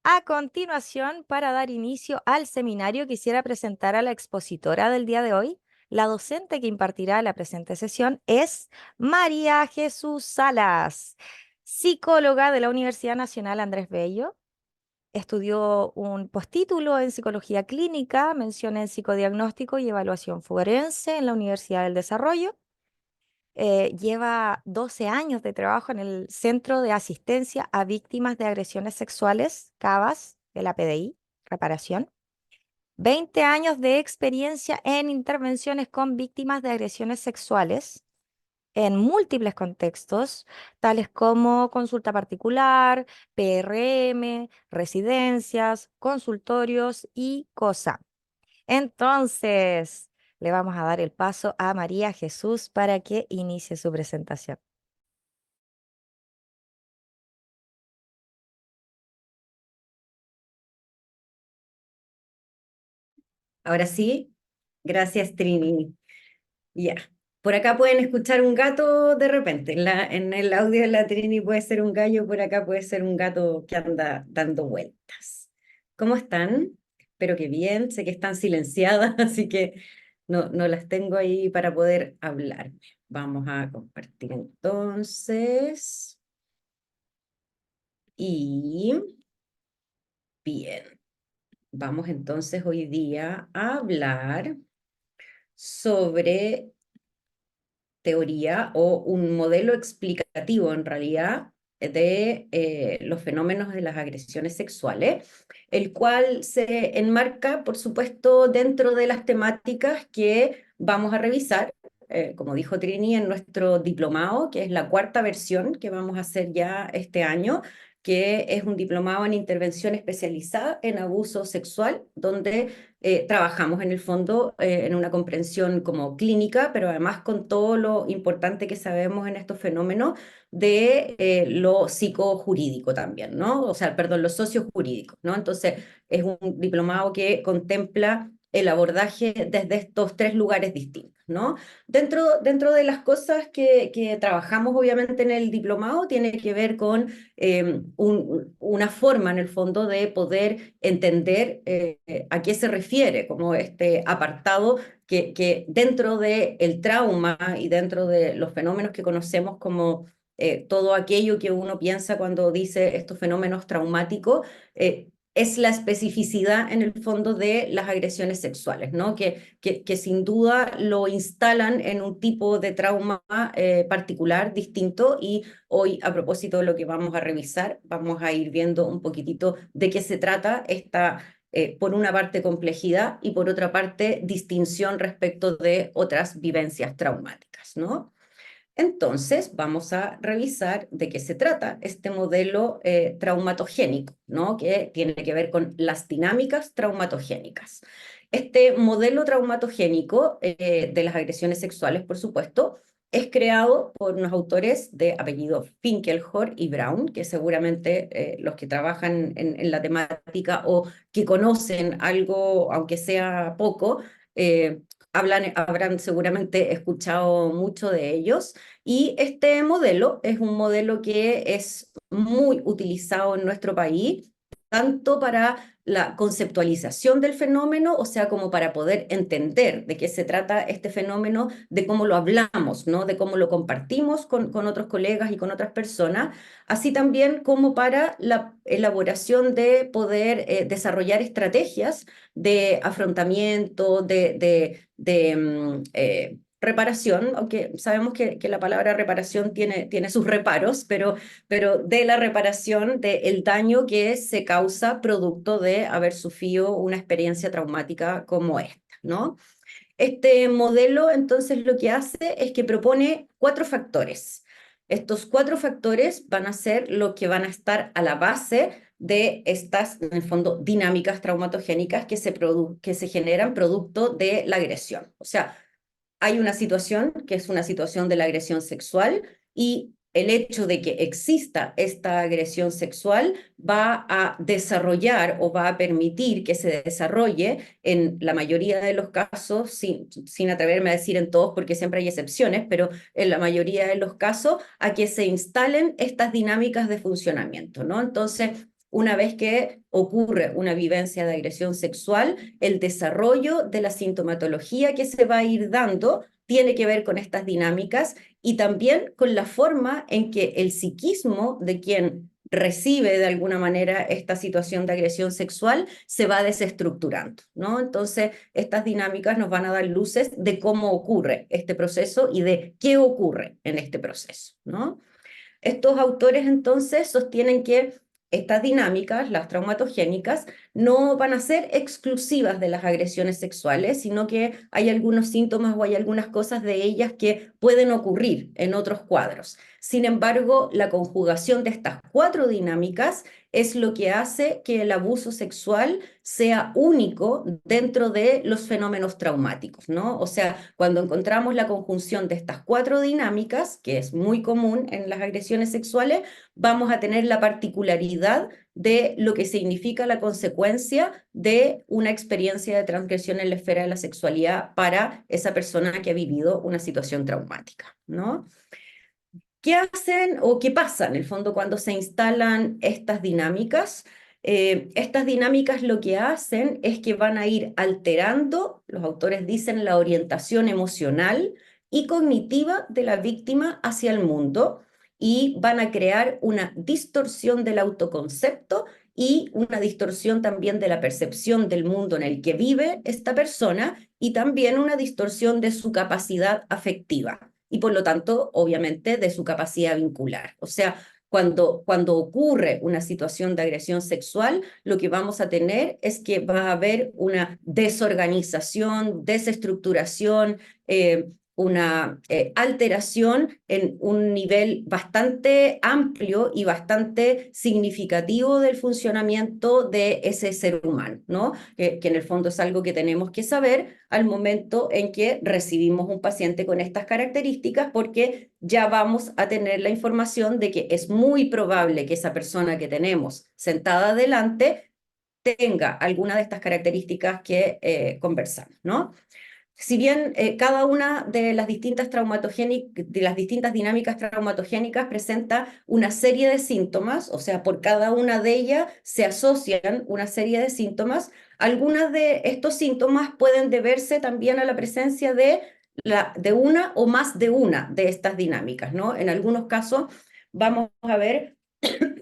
A continuación, para dar inicio al seminario, quisiera presentar a la expositora del día de hoy. La docente que impartirá la presente sesión es María Jesús Salas, psicóloga de la Universidad Nacional Andrés Bello. Estudió un postítulo en psicología clínica, mención en psicodiagnóstico y evaluación forense en la Universidad del Desarrollo. Lleva 12 años de trabajo en el Centro de Asistencia a Víctimas de Agresiones Sexuales, CABAS, de la PDI, reparación. 20 años de experiencia en intervenciones con víctimas de agresiones sexuales en múltiples contextos, tales como consulta particular, PRM, residencias, consultorios y COSA. Entonces, le vamos a dar el paso a María Jesús para que inicie su presentación. Ahora sí, gracias Trini. Ya. Por acá pueden escuchar un gato de repente. En el audio de la Trini puede ser un gallo, por acá puede ser un gato que anda dando vueltas. ¿Cómo están? Espero que bien. Sé que están silenciadas, así que no las tengo ahí para poder hablar. Vamos a compartir entonces. Y bien, vamos entonces hoy día a hablar sobre teoría o un modelo explicativo en realidad de los fenómenos de las agresiones sexuales, el cual se enmarca, por supuesto, dentro de las temáticas que vamos a revisar, como dijo Trini, en nuestro diplomado, que es la cuarta versión que vamos a hacer ya este año, que es un diplomado en intervención especializada en abuso sexual, donde trabajamos en el fondo en una comprensión como clínica, pero además con todo lo importante que sabemos en estos fenómenos de lo psicojurídico también, ¿no? O sea, perdón, lo sociojurídico, ¿no? Entonces, es un diplomado que contempla el abordaje desde estos tres lugares distintos, ¿no? Dentro de las cosas que trabajamos obviamente en el diplomado tiene que ver con una forma en el fondo de poder entender a qué se refiere como este apartado que dentro del trauma y dentro de los fenómenos que conocemos como todo aquello que uno piensa cuando dice estos fenómenos traumáticos, es la especificidad en el fondo de las agresiones sexuales, ¿no? Que sin duda lo instalan en un tipo de trauma particular, distinto, y hoy, a propósito de lo que vamos a revisar, vamos a ir viendo un poquitito de qué se trata esta, por una parte, complejidad y por otra parte, distinción respecto de otras vivencias traumáticas, ¿no? Entonces, vamos a revisar de qué se trata este modelo traumatogénico, ¿no? Que tiene que ver con las dinámicas traumatogénicas. Este modelo traumatogénico de las agresiones sexuales, por supuesto, es creado por unos autores de apellido Finkelhor y Brown, que seguramente los que trabajan en la temática o que conocen algo, aunque sea poco, habrán seguramente escuchado mucho de ellos. Y este modelo es un modelo que es muy utilizado en nuestro país, tanto para la conceptualización del fenómeno, o sea, como para poder entender de qué se trata este fenómeno, de cómo lo hablamos, ¿no? De cómo lo compartimos con otros colegas y con otras personas, así también como para la elaboración de poder desarrollar estrategias de afrontamiento, reparación, aunque sabemos que la palabra reparación tiene sus reparos, pero de la reparación del daño que se causa producto de haber sufrido una experiencia traumática como esta, ¿no? Este modelo entonces lo que hace es que propone cuatro factores. Estos cuatro factores van a ser los que van a estar a la base de estas, en el fondo, dinámicas traumatogénicas que se generan producto de la agresión. O sea, hay una situación que es una situación de la agresión sexual y el hecho de que exista esta agresión sexual va a desarrollar o va a permitir que se desarrolle en la mayoría de los casos, sin atreverme a decir en todos porque siempre hay excepciones, pero en la mayoría de los casos, a que se instalen estas dinámicas de funcionamiento, ¿no? Entonces, una vez que ocurre una vivencia de agresión sexual, el desarrollo de la sintomatología que se va a ir dando tiene que ver con estas dinámicas y también con la forma en que el psiquismo de quien recibe de alguna manera esta situación de agresión sexual se va desestructurando, ¿no? Entonces, estas dinámicas nos van a dar luces de cómo ocurre este proceso y de qué ocurre en este proceso, ¿no? Estos autores entonces sostienen que estas dinámicas, las traumatogénicas, no van a ser exclusivas de las agresiones sexuales, sino que hay algunos síntomas o hay algunas cosas de ellas que pueden ocurrir en otros cuadros. Sin embargo, la conjugación de estas cuatro dinámicas es lo que hace que el abuso sexual sea único dentro de los fenómenos traumáticos, ¿no? O sea, cuando encontramos la conjunción de estas cuatro dinámicas, que es muy común en las agresiones sexuales, vamos a tener la particularidad de lo que significa la consecuencia de una experiencia de transgresión en la esfera de la sexualidad para esa persona que ha vivido una situación traumática, ¿no? ¿Qué hacen o qué pasa en el fondo cuando se instalan estas dinámicas? Estas dinámicas lo que hacen es que van a ir alterando, los autores dicen, la orientación emocional y cognitiva de la víctima hacia el mundo y van a crear una distorsión del autoconcepto y una distorsión también de la percepción del mundo en el que vive esta persona y también una distorsión de su capacidad afectiva y por lo tanto, obviamente, de su capacidad vincular. O sea, cuando ocurre una situación de agresión sexual, lo que vamos a tener es que va a haber una desorganización, desestructuración, una alteración en un nivel bastante amplio y bastante significativo del funcionamiento de ese ser humano, ¿no? Que en el fondo es algo que tenemos que saber al momento en que recibimos un paciente con estas características, porque ya vamos a tener la información de que es muy probable que esa persona que tenemos sentada adelante tenga alguna de estas características que conversamos, ¿no? Si bien cada una de las distintas de las distintas dinámicas traumatogénicas presenta una serie de síntomas, o sea, por cada una de ellas se asocian una serie de síntomas, algunas de estos síntomas pueden deberse también a la presencia de una o más de una de estas dinámicas, ¿no? En algunos casos vamos a ver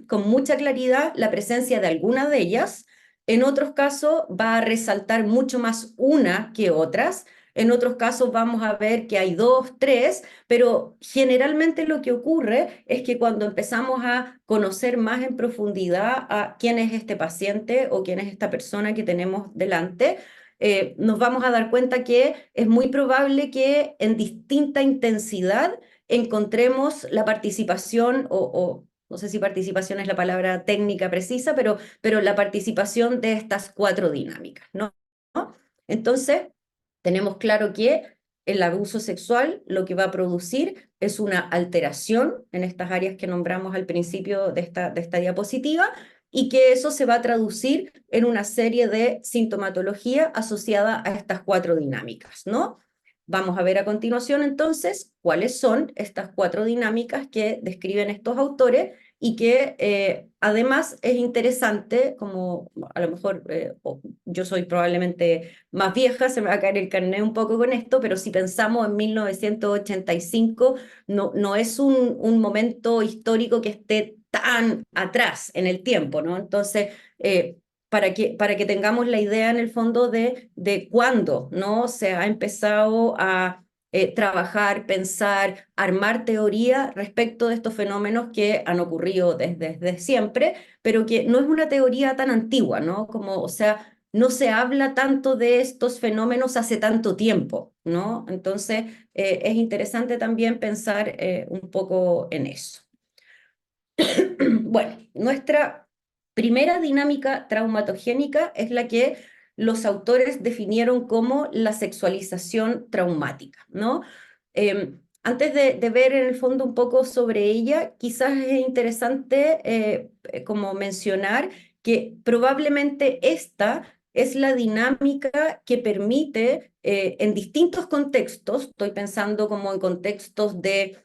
con mucha claridad la presencia de alguna de ellas, en otros casos va a resaltar mucho más una que otras, en otros casos vamos a ver que hay dos, tres, pero generalmente lo que ocurre es que cuando empezamos a conocer más en profundidad a quién es este paciente o quién es esta persona que tenemos delante, nos vamos a dar cuenta que es muy probable que en distinta intensidad encontremos la participación o no sé si participación es la palabra técnica precisa, pero la participación de estas cuatro dinámicas, ¿no? Entonces, tenemos claro que el abuso sexual lo que va a producir es una alteración en estas áreas que nombramos al principio de esta diapositiva y que eso se va a traducir en una serie de sintomatología asociada a estas cuatro dinámicas, ¿no? Vamos a ver a continuación entonces cuáles son estas cuatro dinámicas que describen estos autores y que además es interesante, como a lo mejor yo soy probablemente más vieja, se me va a caer el carnet un poco con esto, pero si pensamos en 1985, no es un momento histórico que esté tan atrás en el tiempo, ¿no? Entonces, para que tengamos la idea en el fondo de cuándo, ¿no? Se ha empezado a trabajar, pensar, armar teoría respecto de estos fenómenos que han ocurrido desde siempre, pero que no es una teoría tan antigua, ¿no? Como, o sea, no se habla tanto de estos fenómenos hace tanto tiempo, ¿no? Entonces, es interesante también pensar un poco en eso. Bueno, nuestra primera dinámica traumatogénica es la que los autores definieron como la sexualización traumática, ¿no? Antes de ver en el fondo un poco sobre ella, quizás es interesante como mencionar que probablemente esta es la dinámica que permite en distintos contextos, estoy pensando como en contextos de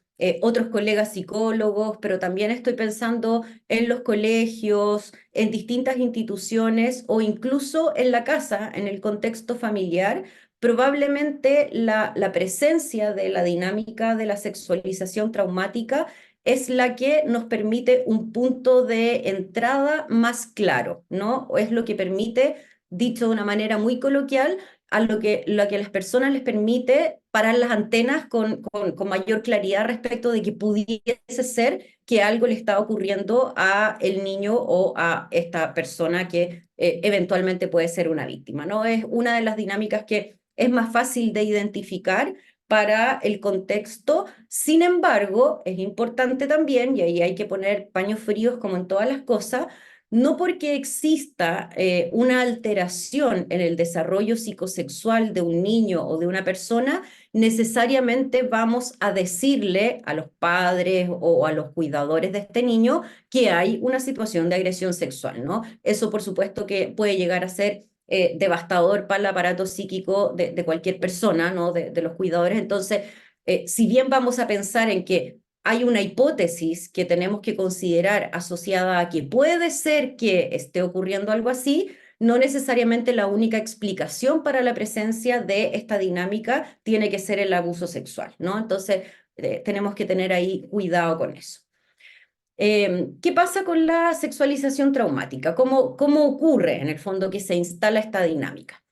otros colegas psicólogos, pero también estoy pensando en los colegios, en distintas instituciones o incluso en la casa, en el contexto familiar. Probablemente la presencia de la dinámica de la sexualización traumática es la que nos permite un punto de entrada más claro, ¿no? O es lo que permite, dicho de una manera muy coloquial, lo que a las personas les permite parar las antenas con mayor claridad respecto de que pudiese ser que algo le está ocurriendo a el niño o a esta persona que eventualmente puede ser una víctima, ¿no? Es una de las dinámicas que es más fácil de identificar para el contexto. Sin embargo, es importante también, y ahí hay que poner paños fríos como en todas las cosas, no porque exista una alteración en el desarrollo psicosexual de un niño o de una persona, necesariamente vamos a decirle a los padres o a los cuidadores de este niño que hay una situación de agresión sexual, ¿no? Eso, por supuesto, que puede llegar a ser devastador para el aparato psíquico de cualquier persona, ¿no? De los cuidadores. Entonces, si bien vamos a pensar en que hay una hipótesis que tenemos que considerar asociada a que puede ser que esté ocurriendo algo así, no necesariamente la única explicación para la presencia de esta dinámica tiene que ser el abuso sexual, ¿no? Entonces, tenemos que tener ahí cuidado con eso. ¿Qué pasa con la sexualización traumática? ¿Cómo ocurre en el fondo que se instala esta dinámica?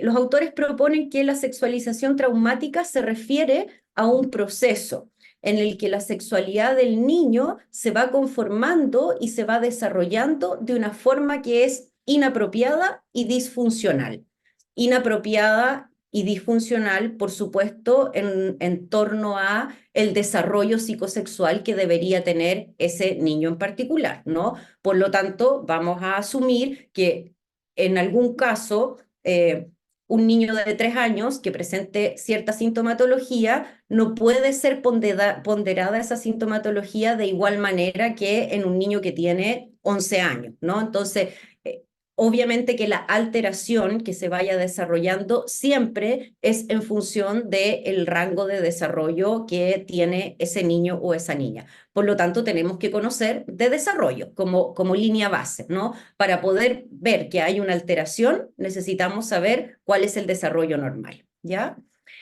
Los autores proponen que la sexualización traumática se refiere a un proceso en el que la sexualidad del niño se va conformando y se va desarrollando de una forma que es inapropiada y disfuncional. Inapropiada y disfuncional, por supuesto, en torno a el desarrollo psicosexual que debería tener ese niño en particular, ¿no? Por lo tanto, vamos a asumir que en algún caso, un niño de 3 años que presente cierta sintomatología no puede ser ponderada esa sintomatología de igual manera que en un niño que tiene 11 años, ¿no? Entonces, eh, obviamente que la alteración que se vaya desarrollando siempre es en función del rango de desarrollo que tiene ese niño o esa niña. Por lo tanto, tenemos que conocer de desarrollo como línea base, ¿no? Para poder ver que hay una alteración, necesitamos saber cuál es el desarrollo normal, ¿ya?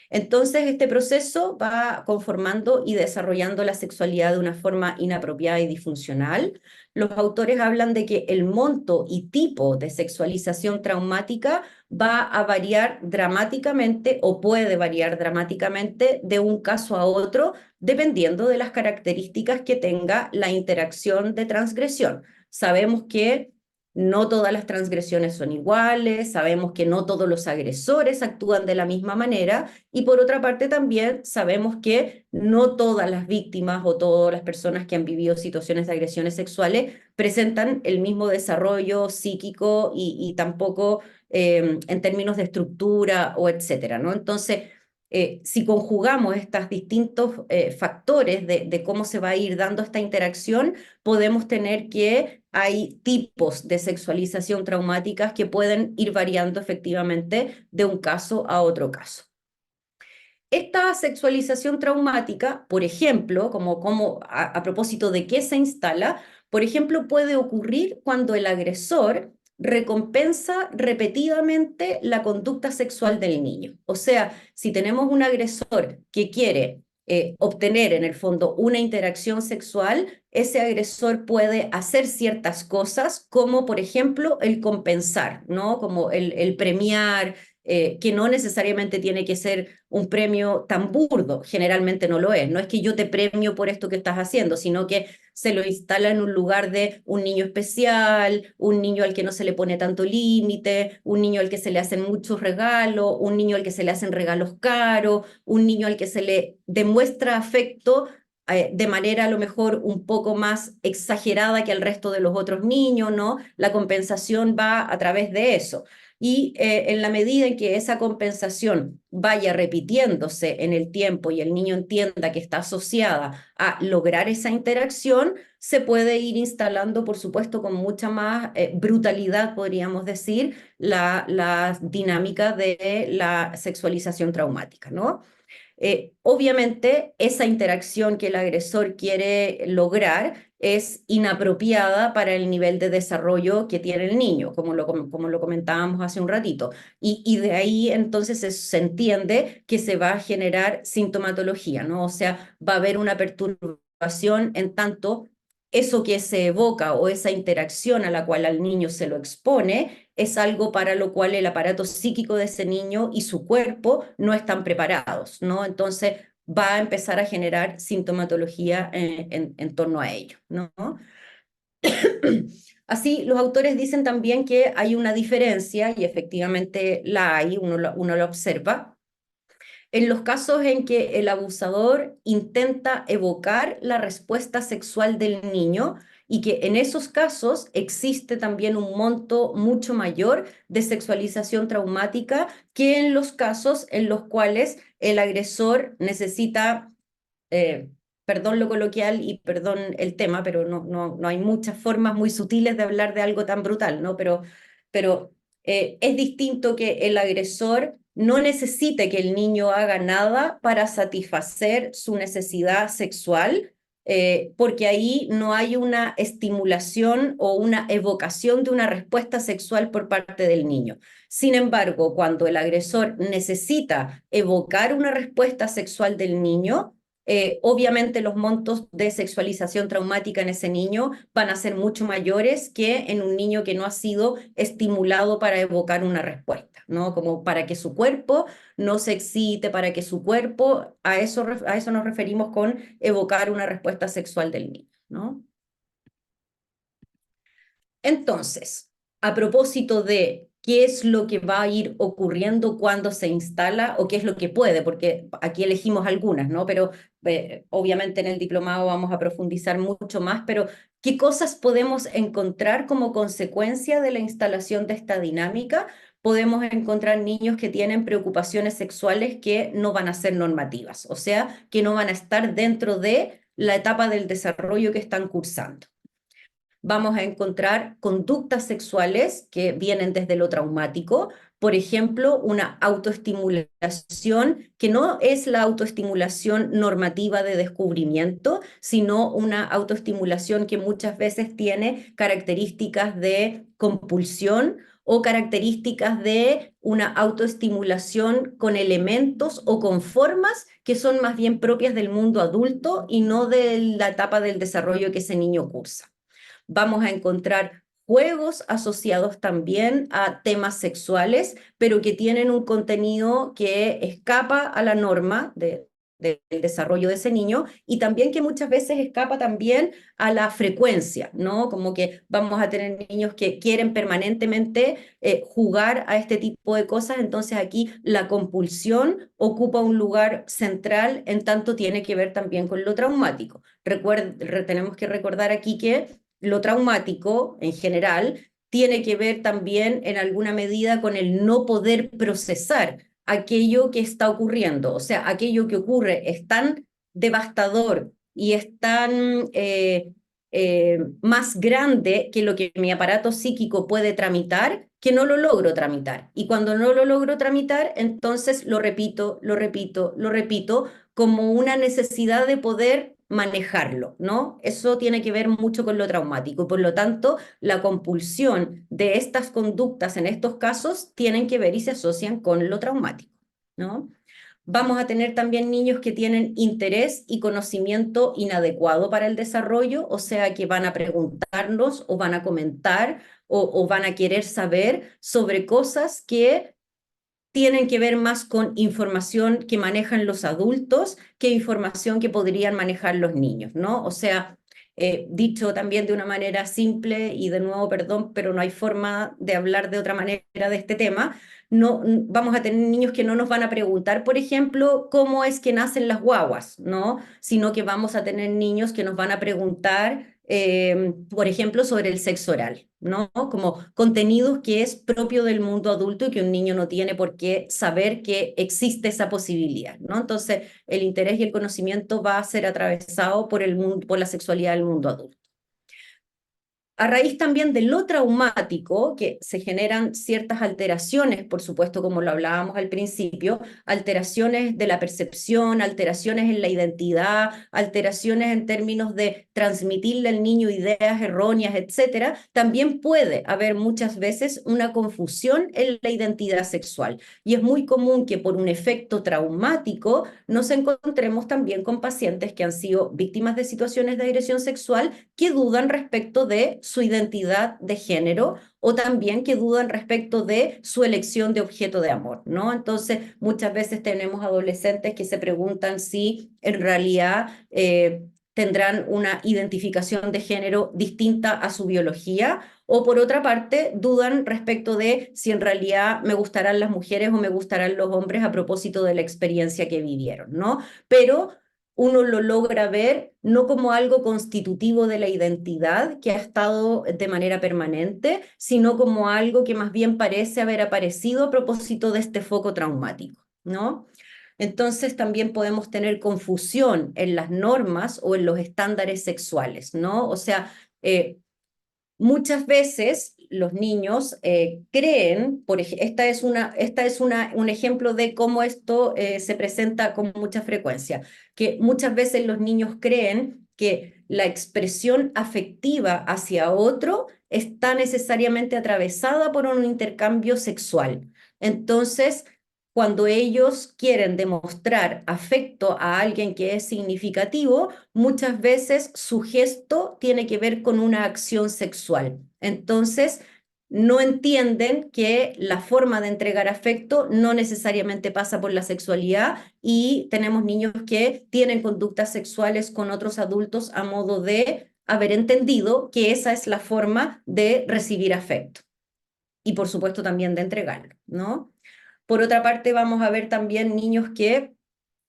Entonces, este proceso va conformando y desarrollando la sexualidad de una forma inapropiada y disfuncional. Los autores hablan de que el monto y tipo de sexualización traumática va a variar dramáticamente o puede variar dramáticamente de un caso a otro, dependiendo de las características que tenga la interacción de transgresión. Sabemos que no todas las transgresiones son iguales, sabemos que no todos los agresores actúan de la misma manera y por otra parte también sabemos que no todas las víctimas o todas las personas que han vivido situaciones de agresiones sexuales presentan el mismo desarrollo psíquico y tampoco en términos de estructura o etcétera, ¿no? Entonces, si conjugamos estos distintos factores de cómo se va a ir dando esta interacción, podemos tener que hay tipos de sexualización traumáticas que pueden ir variando efectivamente de un caso a otro caso. Esta sexualización traumática, por ejemplo, a propósito de qué se instala, por ejemplo, puede ocurrir cuando el agresor recompensa repetidamente la conducta sexual del niño. O sea, si tenemos un agresor que quiere obtener en el fondo una interacción sexual, ese agresor puede hacer ciertas cosas, como por ejemplo el compensar, ¿no? Como el premiar, que no necesariamente tiene que ser un premio tan burdo, generalmente no lo es, no es que yo te premio por esto que estás haciendo, sino que se lo instala en un lugar de un niño especial, un niño al que no se le pone tanto límite, un niño al que se le hacen muchos regalos, un niño al que se le hacen regalos caros, un niño al que se le demuestra afecto de manera a lo mejor un poco más exagerada que al resto de los otros niños, ¿no? La compensación va a través de eso. Y en la medida en que esa compensación vaya repitiéndose en el tiempo y el niño entienda que está asociada a lograr esa interacción, se puede ir instalando, por supuesto, con mucha más brutalidad, podríamos decir, la dinámica de la sexualización traumática, ¿no? Obviamente, esa interacción que el agresor quiere lograr es inapropiada para el nivel de desarrollo que tiene el niño, como lo comentábamos hace un ratito. Y de ahí entonces se entiende que se va a generar sintomatología, ¿no? O sea, va a haber una perturbación en tanto eso que se evoca o esa interacción a la cual al niño se lo expone es algo para lo cual el aparato psíquico de ese niño y su cuerpo no están preparados, ¿no? Entonces va a empezar a generar sintomatología en torno a ello, ¿no? Así, los autores dicen también que hay una diferencia, y efectivamente la hay, uno la observa, en los casos en que el abusador intenta evocar la respuesta sexual del niño y que en esos casos existe también un monto mucho mayor de sexualización traumática que en los casos en los cuales el agresor necesita, perdón lo coloquial y perdón el tema, pero no hay muchas formas muy sutiles de hablar de algo tan brutal, ¿no? Pero es distinto que el agresor no necesite que el niño haga nada para satisfacer su necesidad sexual, porque ahí no hay una estimulación o una evocación de una respuesta sexual por parte del niño. Sin embargo, cuando el agresor necesita evocar una respuesta sexual del niño, obviamente los montos de sexualización traumática en ese niño van a ser mucho mayores que en un niño que no ha sido estimulado para evocar una respuesta, ¿no? Como para que su cuerpo no se excite, para que su cuerpo, a eso nos referimos con evocar una respuesta sexual del niño, ¿no? Entonces, a propósito de qué es lo que va a ir ocurriendo cuando se instala o qué es lo que puede, porque aquí elegimos algunas, ¿no? Pero obviamente en el diplomado vamos a profundizar mucho más, pero ¿qué cosas podemos encontrar como consecuencia de la instalación de esta dinámica? Podemos encontrar niños que tienen preocupaciones sexuales que no van a ser normativas, o sea, que no van a estar dentro de la etapa del desarrollo que están cursando. Vamos a encontrar conductas sexuales que vienen desde lo traumático, por ejemplo, una autoestimulación que no es la autoestimulación normativa de descubrimiento, sino una autoestimulación que muchas veces tiene características de compulsión o características de una autoestimulación con elementos o con formas que son más bien propias del mundo adulto y no de la etapa del desarrollo que ese niño cursa. Vamos a encontrar juegos asociados también a temas sexuales, pero que tienen un contenido que escapa a la norma del desarrollo de ese niño y también que muchas veces escapa también a la frecuencia, ¿no? Como que vamos a tener niños que quieren permanentemente jugar a este tipo de cosas, entonces aquí la compulsión ocupa un lugar central en tanto tiene que ver también con lo traumático. Tenemos que recordar aquí que lo traumático en general tiene que ver también en alguna medida con el no poder procesar aquello que está ocurriendo. O sea, aquello que ocurre es tan devastador y es tan más grande que lo que mi aparato psíquico puede tramitar, que no lo logro tramitar. Y cuando no lo logro tramitar, entonces lo repito, lo repito, lo repito, como una necesidad de poder manejarlo, ¿no? Eso tiene que ver mucho con lo traumático y por lo tanto la compulsión de estas conductas en estos casos tienen que ver y se asocian con lo traumático, ¿no? Vamos a tener también niños que tienen interés y conocimiento inadecuado para el desarrollo, o sea, que van a preguntarnos o van a comentar o van a querer saber sobre cosas que tienen que ver más con información que manejan los adultos que información que podrían manejar los niños, ¿no? O sea, dicho también de una manera simple y de nuevo, perdón, pero no hay forma de hablar de otra manera de este tema, no vamos a tener niños que no nos van a preguntar, por ejemplo, cómo es que nacen las guaguas, ¿no? Sino que vamos a tener niños que nos van a preguntar por ejemplo, sobre el sexo oral, ¿no? Como contenidos que es propio del mundo adulto y que un niño no tiene por qué saber que existe esa posibilidad, ¿no? Entonces, el interés y el conocimiento va a ser atravesado por el mundo, por la sexualidad del mundo adulto. a raíz también de lo traumático, que se generan ciertas alteraciones, por supuesto, como lo hablábamos al principio, alteraciones de la percepción, alteraciones en la identidad, alteraciones en términos de transmitirle al niño ideas erróneas, etcétera, también puede haber muchas veces una confusión en la identidad sexual. Y es muy común que por un efecto traumático nos encontremos también con pacientes que han sido víctimas de situaciones de agresión sexual que dudan respecto de su identidad de género o también que dudan respecto de su elección de objeto de amor, ¿no? Entonces, muchas veces tenemos adolescentes que se preguntan si en realidad tendrán una identificación de género distinta a su biología, o por otra parte, dudan respecto de si en realidad me gustarán las mujeres o me gustarán los hombres a propósito de la experiencia que vivieron, ¿no? Pero uno lo logra ver no como algo constitutivo de la identidad que ha estado de manera permanente, sino como algo que más bien parece haber aparecido a propósito de este foco traumático, ¿no? Entonces también podemos tener confusión en las normas o en los estándares sexuales, ¿no? O sea, muchas veces los niños creen, esta es un ejemplo de cómo esto se presenta con mucha frecuencia, que muchas veces los niños creen que la expresión afectiva hacia otro está necesariamente atravesada por un intercambio sexual. Entonces, cuando ellos quieren demostrar afecto a alguien que es significativo, muchas veces su gesto tiene que ver con una acción sexual. Entonces, no entienden que la forma de entregar afecto no necesariamente pasa por la sexualidad y tenemos niños que tienen conductas sexuales con otros adultos a modo de haber entendido que esa es la forma de recibir afecto y por supuesto también de entregarlo, ¿no? Por otra parte, vamos a ver también niños que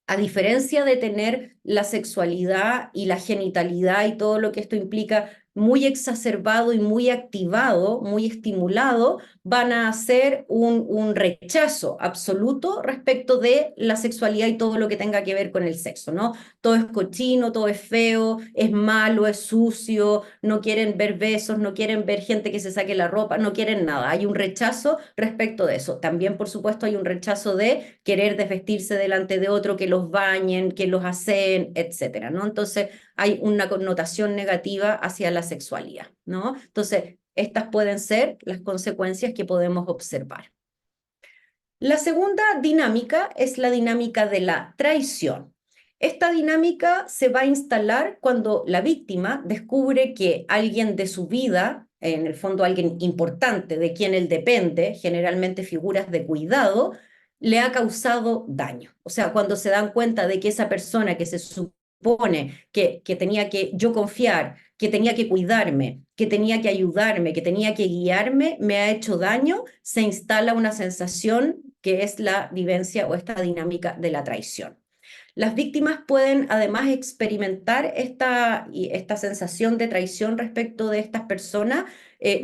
a diferencia de tener la sexualidad y la genitalidad y todo lo que esto implica muy exacerbado y muy activado, muy estimulado, van a hacer un rechazo absoluto respecto de la sexualidad y todo lo que tenga que ver con el sexo, ¿no? Todo es cochino, todo es feo, es malo, es sucio, no quieren ver besos, no quieren ver gente que se saque la ropa, no quieren nada. Hay un rechazo respecto de eso. También, por supuesto, hay un rechazo de querer desvestirse delante de otro, que los bañen, que los aseen, etcétera, ¿no? Entonces, hay una connotación negativa hacia la sexualidad, ¿no? Entonces, estas pueden ser las consecuencias que podemos observar. La segunda dinámica es la dinámica de la traición. Esta dinámica se va a instalar cuando la víctima descubre que alguien de su vida, en el fondo alguien importante de quien él depende, generalmente figuras de cuidado, le ha causado daño. O sea, cuando se dan cuenta de que esa persona que se supone que tenía que yo confiar, que tenía que cuidarme, que tenía que ayudarme, que tenía que guiarme, me ha hecho daño, se instala una sensación que es la vivencia o esta dinámica de la traición. Las víctimas pueden además experimentar esta sensación de traición respecto de estas personas,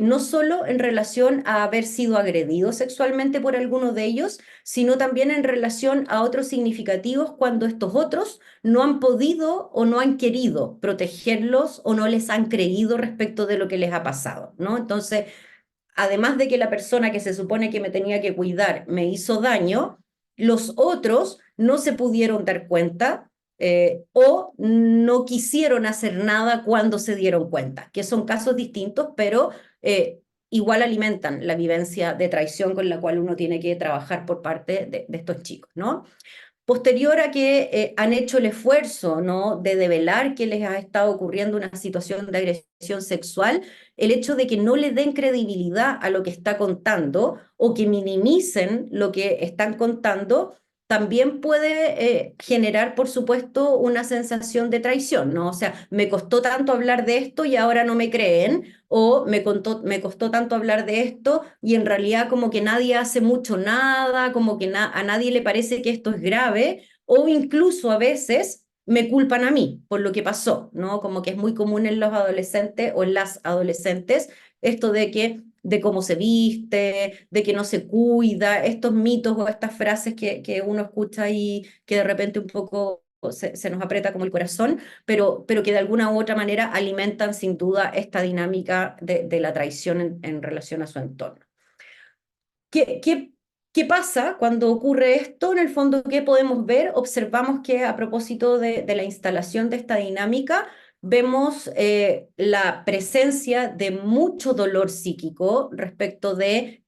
no solo en relación a haber sido agredidos sexualmente por alguno de ellos, sino también en relación a otros significativos cuando estos otros no han podido o no han querido protegerlos o no les han creído respecto de lo que les ha pasado, ¿no? Entonces, además de que la persona que se supone que me tenía que cuidar me hizo daño, los otros no se pudieron dar cuenta o no quisieron hacer nada cuando se dieron cuenta, que son casos distintos, pero igual alimentan la vivencia de traición con la cual uno tiene que trabajar por parte de estos chicos, ¿no? Posterior a que han hecho el esfuerzo, ¿no?, de develar que les ha estado ocurriendo una situación de agresión sexual, el hecho de que no le den credibilidad a lo que está contando o que minimicen lo que están contando, también puede generar, por supuesto, una sensación de traición, ¿no? O sea, me costó tanto hablar de esto y ahora no me creen, o me costó tanto hablar de esto y en realidad como que nadie hace mucho nada, como que a nadie le parece que esto es grave, o incluso a veces me culpan a mí por lo que pasó, ¿no? Como que es muy común en los adolescentes o en las adolescentes esto de cómo se viste, de que no se cuida, estos mitos o estas frases que uno escucha ahí que de repente un poco se nos aprieta como el corazón, pero que de alguna u otra manera alimentan sin duda esta dinámica de la traición en relación a su entorno. ¿Qué pasa cuando ocurre esto? En el fondo, ¿qué podemos ver? Observamos que a propósito de la instalación de esta dinámica, vemos la presencia de mucho dolor psíquico respecto de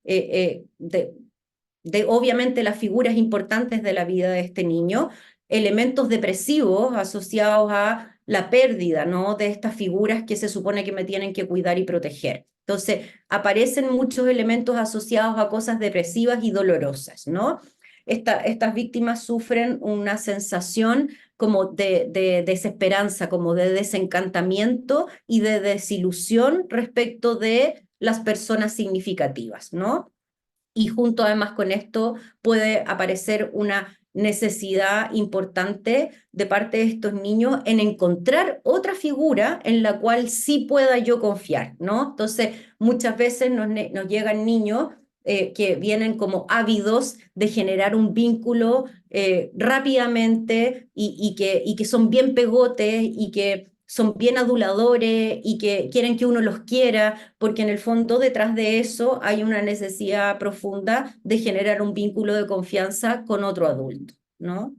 obviamente las figuras importantes de la vida de este niño, elementos depresivos asociados a la pérdida, ¿no? De estas figuras que se supone que me tienen que cuidar y proteger. Entonces, aparecen muchos elementos asociados a cosas depresivas y dolorosas, ¿no? Estas víctimas sufren una sensación como de desesperanza, como de desencantamiento y de desilusión respecto de las personas significativas, ¿no? Y junto además con esto puede aparecer una necesidad importante de parte de estos niños en encontrar otra figura en la cual sí pueda yo confiar, ¿no? Entonces, muchas veces nos llegan niños que vienen como ávidos de generar un vínculo rápidamente y que son bien pegotes y que son bien aduladores y que quieren que uno los quiera, porque en el fondo detrás de eso hay una necesidad profunda de generar un vínculo de confianza con otro adulto, ¿no?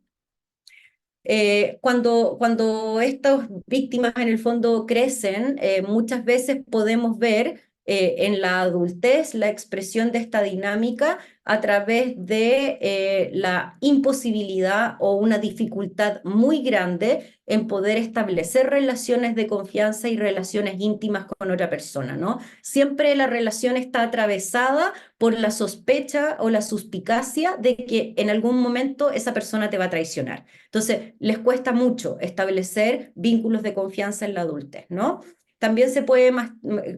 Cuando estas víctimas en el fondo crecen, muchas veces podemos ver en la adultez la expresión de esta dinámica a través de la imposibilidad o una dificultad muy grande en poder establecer relaciones de confianza y relaciones íntimas con otra persona, ¿no? Siempre la relación está atravesada por la sospecha o la suspicacia de que en algún momento esa persona te va a traicionar. Entonces, les cuesta mucho establecer vínculos de confianza en la adultez, ¿no? También se puede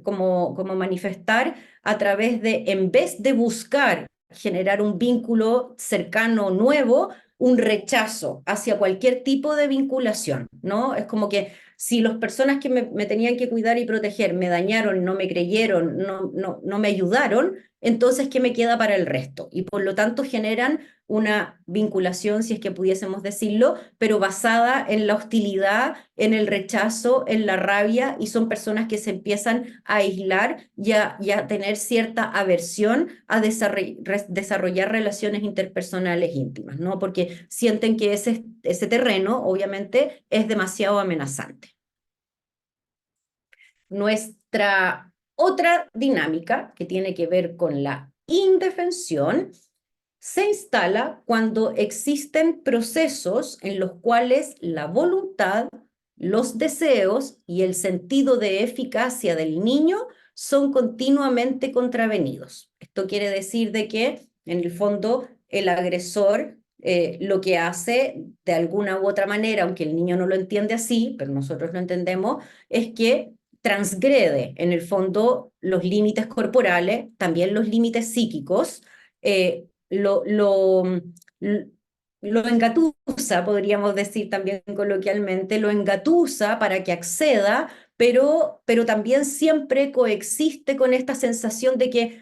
como manifestar a través de, en vez de buscar generar un vínculo cercano nuevo, un rechazo hacia cualquier tipo de vinculación, ¿no? Es como que si las personas que me tenían que cuidar y proteger me dañaron, no me creyeron, no me ayudaron, entonces, ¿qué me queda para el resto? Y por lo tanto generan una vinculación, si es que pudiésemos decirlo, pero basada en la hostilidad, en el rechazo, en la rabia, y son personas que se empiezan a aislar y a tener cierta aversión a desarrollar relaciones interpersonales íntimas, ¿no? Porque sienten que ese terreno, obviamente, es demasiado amenazante. Nuestra otra dinámica que tiene que ver con la indefensión se instala cuando existen procesos en los cuales la voluntad, los deseos y el sentido de eficacia del niño son continuamente contravenidos. Esto quiere decir de que, en el fondo, el agresor lo que hace de alguna u otra manera, aunque el niño no lo entiende así, pero nosotros lo entendemos, es que transgrede, en el fondo, los límites corporales, también los límites psíquicos, eh, lo, lo, lo engatusa, podríamos decir también coloquialmente, lo engatusa para que acceda, pero también siempre coexiste con esta sensación de que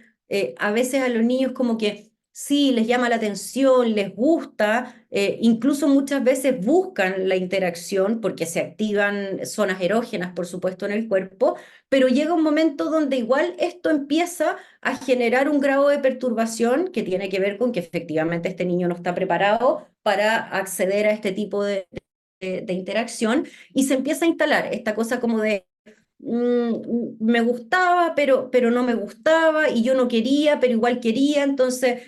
a veces a los niños como que sí, les llama la atención, les gusta, incluso muchas veces buscan la interacción porque se activan zonas erógenas, por supuesto, en el cuerpo, pero llega un momento donde igual esto empieza a generar un grado de perturbación que tiene que ver con que efectivamente este niño no está preparado para acceder a este tipo de interacción y se empieza a instalar esta cosa como de me gustaba, pero no me gustaba y yo no quería, pero igual quería, entonces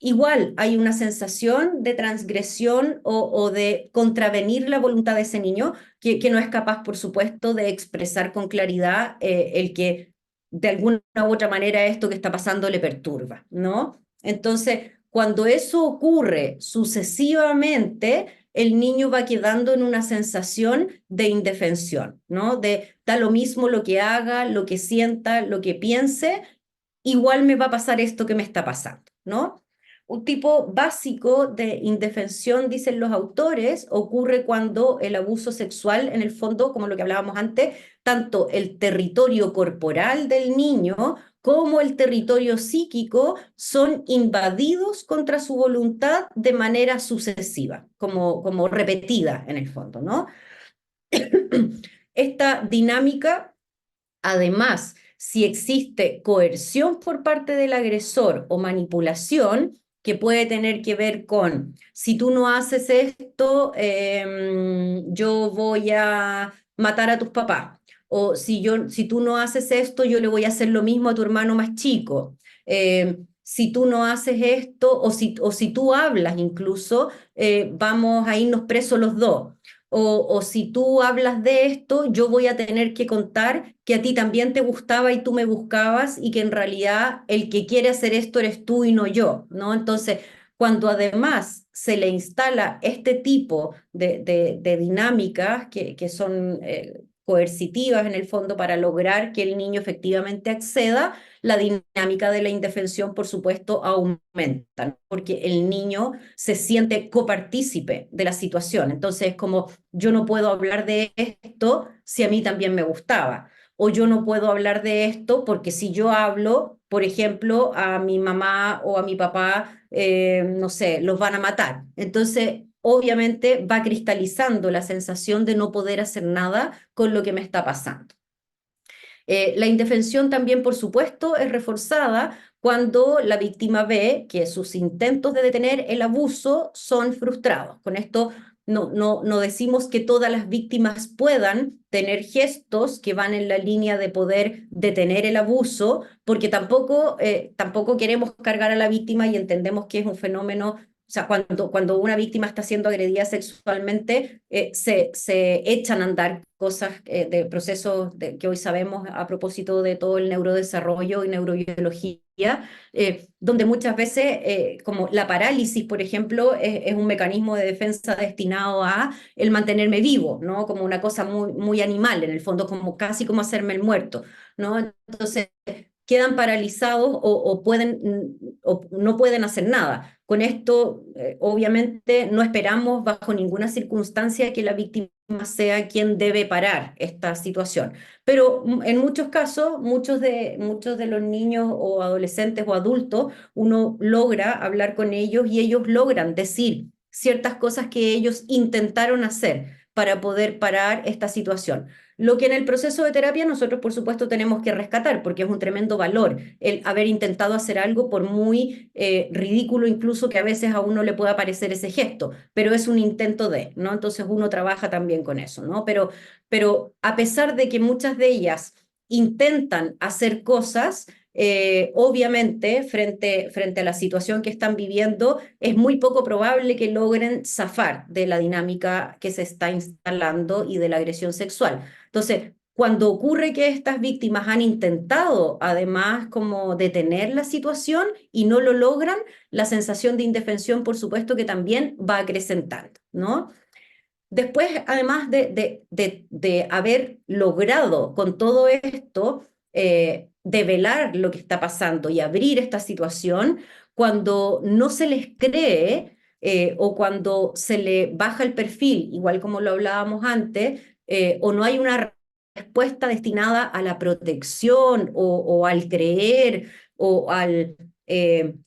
igual hay una sensación de transgresión o de contravenir la voluntad de ese niño que no es capaz, por supuesto, de expresar con claridad el que de alguna u otra manera esto que está pasando le perturba, ¿no? Entonces, cuando eso ocurre sucesivamente, el niño va quedando en una sensación de indefensión, ¿no? De da lo mismo lo que haga, lo que sienta, lo que piense, igual me va a pasar esto que me está pasando, ¿no? Un tipo básico de indefensión, dicen los autores, ocurre cuando el abuso sexual, en el fondo, como lo que hablábamos antes, tanto el territorio corporal del niño cómo el territorio psíquico son invadidos contra su voluntad de manera sucesiva, como repetida en el fondo, ¿no? Esta dinámica, además, si existe coerción por parte del agresor o manipulación, que puede tener que ver con, si tú no haces esto, yo voy a matar a tus papás. O si tú no haces esto, yo le voy a hacer lo mismo a tu hermano más chico. Si tú no haces esto, o si tú hablas incluso, vamos a irnos presos los dos. O si tú hablas de esto, yo voy a tener que contar que a ti también te gustaba y tú me buscabas y que en realidad el que quiere hacer esto eres tú y no yo, ¿no? Entonces, cuando además se le instala este tipo de dinámicas que son coercitivas en el fondo para lograr que el niño efectivamente acceda, la dinámica de la indefensión, por supuesto, aumenta, ¿no? Porque el niño se siente copartícipe de la situación. Entonces, es como yo no puedo hablar de esto si a mí también me gustaba. O yo no puedo hablar de esto porque si yo hablo, por ejemplo, a mi mamá o a mi papá, no sé, los van a matar. Entonces, obviamente va cristalizando la sensación de no poder hacer nada con lo que me está pasando. La indefensión también, por supuesto, es reforzada cuando la víctima ve que sus intentos de detener el abuso son frustrados. Con esto no decimos que todas las víctimas puedan tener gestos que van en la línea de poder detener el abuso, porque tampoco queremos cargar a la víctima y entendemos que es un fenómeno. O sea, cuando una víctima está siendo agredida sexualmente, se echan a andar cosas de procesos que hoy sabemos a propósito de todo el neurodesarrollo y neurobiología, donde muchas veces, como la parálisis, por ejemplo, es un mecanismo de defensa destinado a el mantenerme vivo, ¿no? Como una cosa muy animal, en el fondo, como casi como hacerme el muerto, ¿no? Entonces, quedan paralizados o no pueden hacer nada. Con esto, obviamente, no esperamos bajo ninguna circunstancia que la víctima sea quien debe parar esta situación. Pero en muchos casos, muchos de los niños o adolescentes o adultos, uno logra hablar con ellos y ellos logran decir ciertas cosas que ellos intentaron hacer para poder parar esta situación. Lo que en el proceso de terapia nosotros, por supuesto, tenemos que rescatar, porque es un tremendo valor el haber intentado hacer algo por muy ridículo incluso que a veces a uno le pueda parecer ese gesto, pero es un intento de, ¿no? Entonces uno trabaja también con eso, ¿no? Pero a pesar de que muchas de ellas intentan hacer cosas, obviamente frente a la situación que están viviendo, es muy poco probable que logren zafar de la dinámica que se está instalando y de la agresión sexual. Entonces, cuando ocurre que estas víctimas han intentado además como detener la situación y no lo logran, la sensación de indefensión, por supuesto, que también va acrecentando, ¿no? Después, además de haber logrado con todo esto develar lo que está pasando y abrir esta situación, cuando no se les cree o cuando se le baja el perfil, igual como lo hablábamos antes, o no hay una respuesta destinada a la protección o al creer o al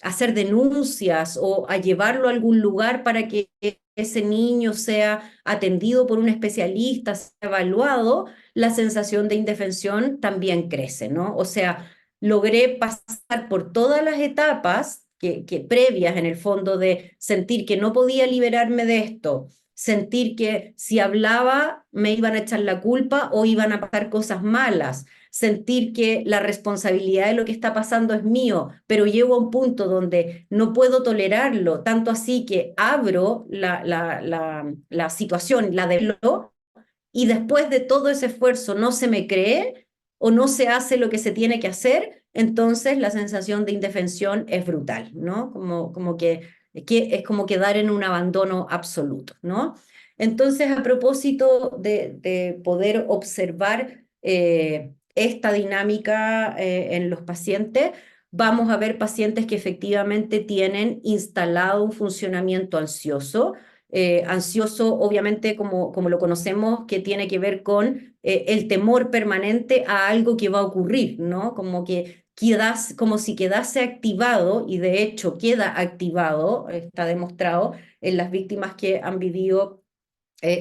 hacer denuncias o a llevarlo a algún lugar para que ese niño sea atendido por un especialista, sea evaluado, la sensación de indefensión también crece, ¿no? O sea, logré pasar por todas las etapas que previas en el fondo de sentir que no podía liberarme de esto, sentir que si hablaba me iban a echar la culpa o iban a pasar cosas malas, sentir que la responsabilidad de lo que está pasando es mío, pero llego a un punto donde no puedo tolerarlo, tanto así que abro la situación, la develo, y después de todo ese esfuerzo no se me cree o no se hace lo que se tiene que hacer, entonces la sensación de indefensión es brutal, ¿no? Que es como quedar en un abandono absoluto, ¿no? Entonces, a propósito de poder observar esta dinámica en los pacientes, vamos a ver pacientes que efectivamente tienen instalado un funcionamiento ansioso. Ansioso, obviamente, como lo conocemos, que tiene que ver con el temor permanente a algo que va a ocurrir, ¿no? Como que como si quedase activado, y de hecho queda activado, está demostrado en las víctimas que han vivido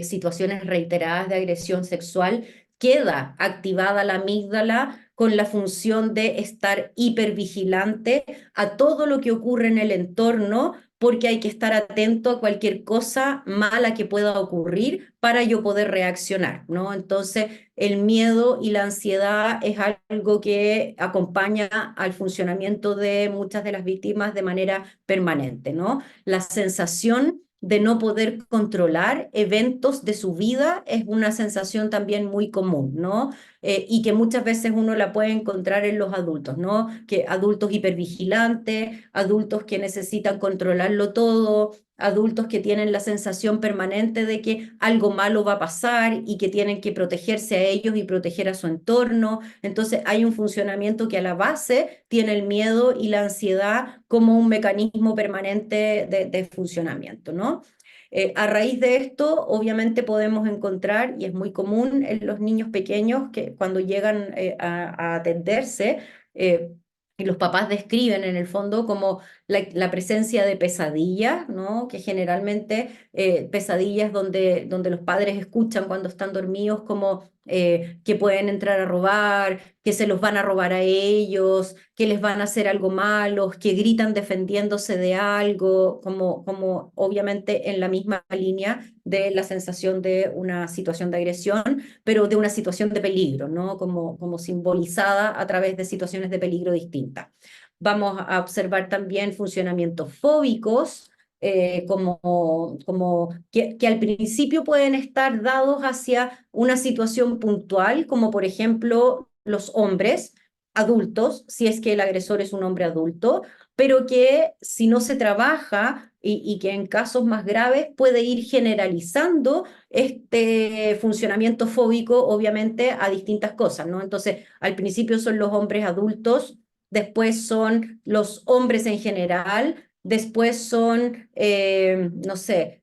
situaciones reiteradas de agresión sexual, queda activada la amígdala con la función de estar hipervigilante a todo lo que ocurre en el entorno, porque hay que estar atento a cualquier cosa mala que pueda ocurrir para yo poder reaccionar, ¿no? Entonces, el miedo y la ansiedad es algo que acompaña al funcionamiento de muchas de las víctimas de manera permanente, ¿no? La sensación de no poder controlar eventos de su vida es una sensación también muy común, ¿no? Y que muchas veces uno la puede encontrar en los adultos, ¿no? Que adultos hipervigilantes, adultos que necesitan controlarlo todo, adultos que tienen la sensación permanente de que algo malo va a pasar y que tienen que protegerse a ellos y proteger a su entorno. Entonces hay un funcionamiento que a la base tiene el miedo y la ansiedad como un mecanismo permanente de funcionamiento, ¿no? A raíz de esto, obviamente podemos encontrar, y es muy común en los niños pequeños que cuando llegan a atenderse, eh, y los papás describen en el fondo como la presencia de pesadillas, ¿no? Que generalmente pesadillas donde los padres escuchan cuando están dormidos como que pueden entrar a robar, que se los van a robar a ellos, que les van a hacer algo malo, que gritan defendiéndose de algo, como obviamente en la misma línea de la sensación de una situación de agresión, pero de una situación de peligro, ¿no? Como simbolizada a través de situaciones de peligro distintas. Vamos a observar también funcionamientos fóbicos, que al principio pueden estar dados hacia una situación puntual, como por ejemplo los hombres adultos, si es que el agresor es un hombre adulto, pero que si no se trabaja y que en casos más graves puede ir generalizando este funcionamiento fóbico, obviamente, a distintas cosas, ¿no? Entonces, al principio son los hombres adultos, después son los hombres en general, después son, no sé,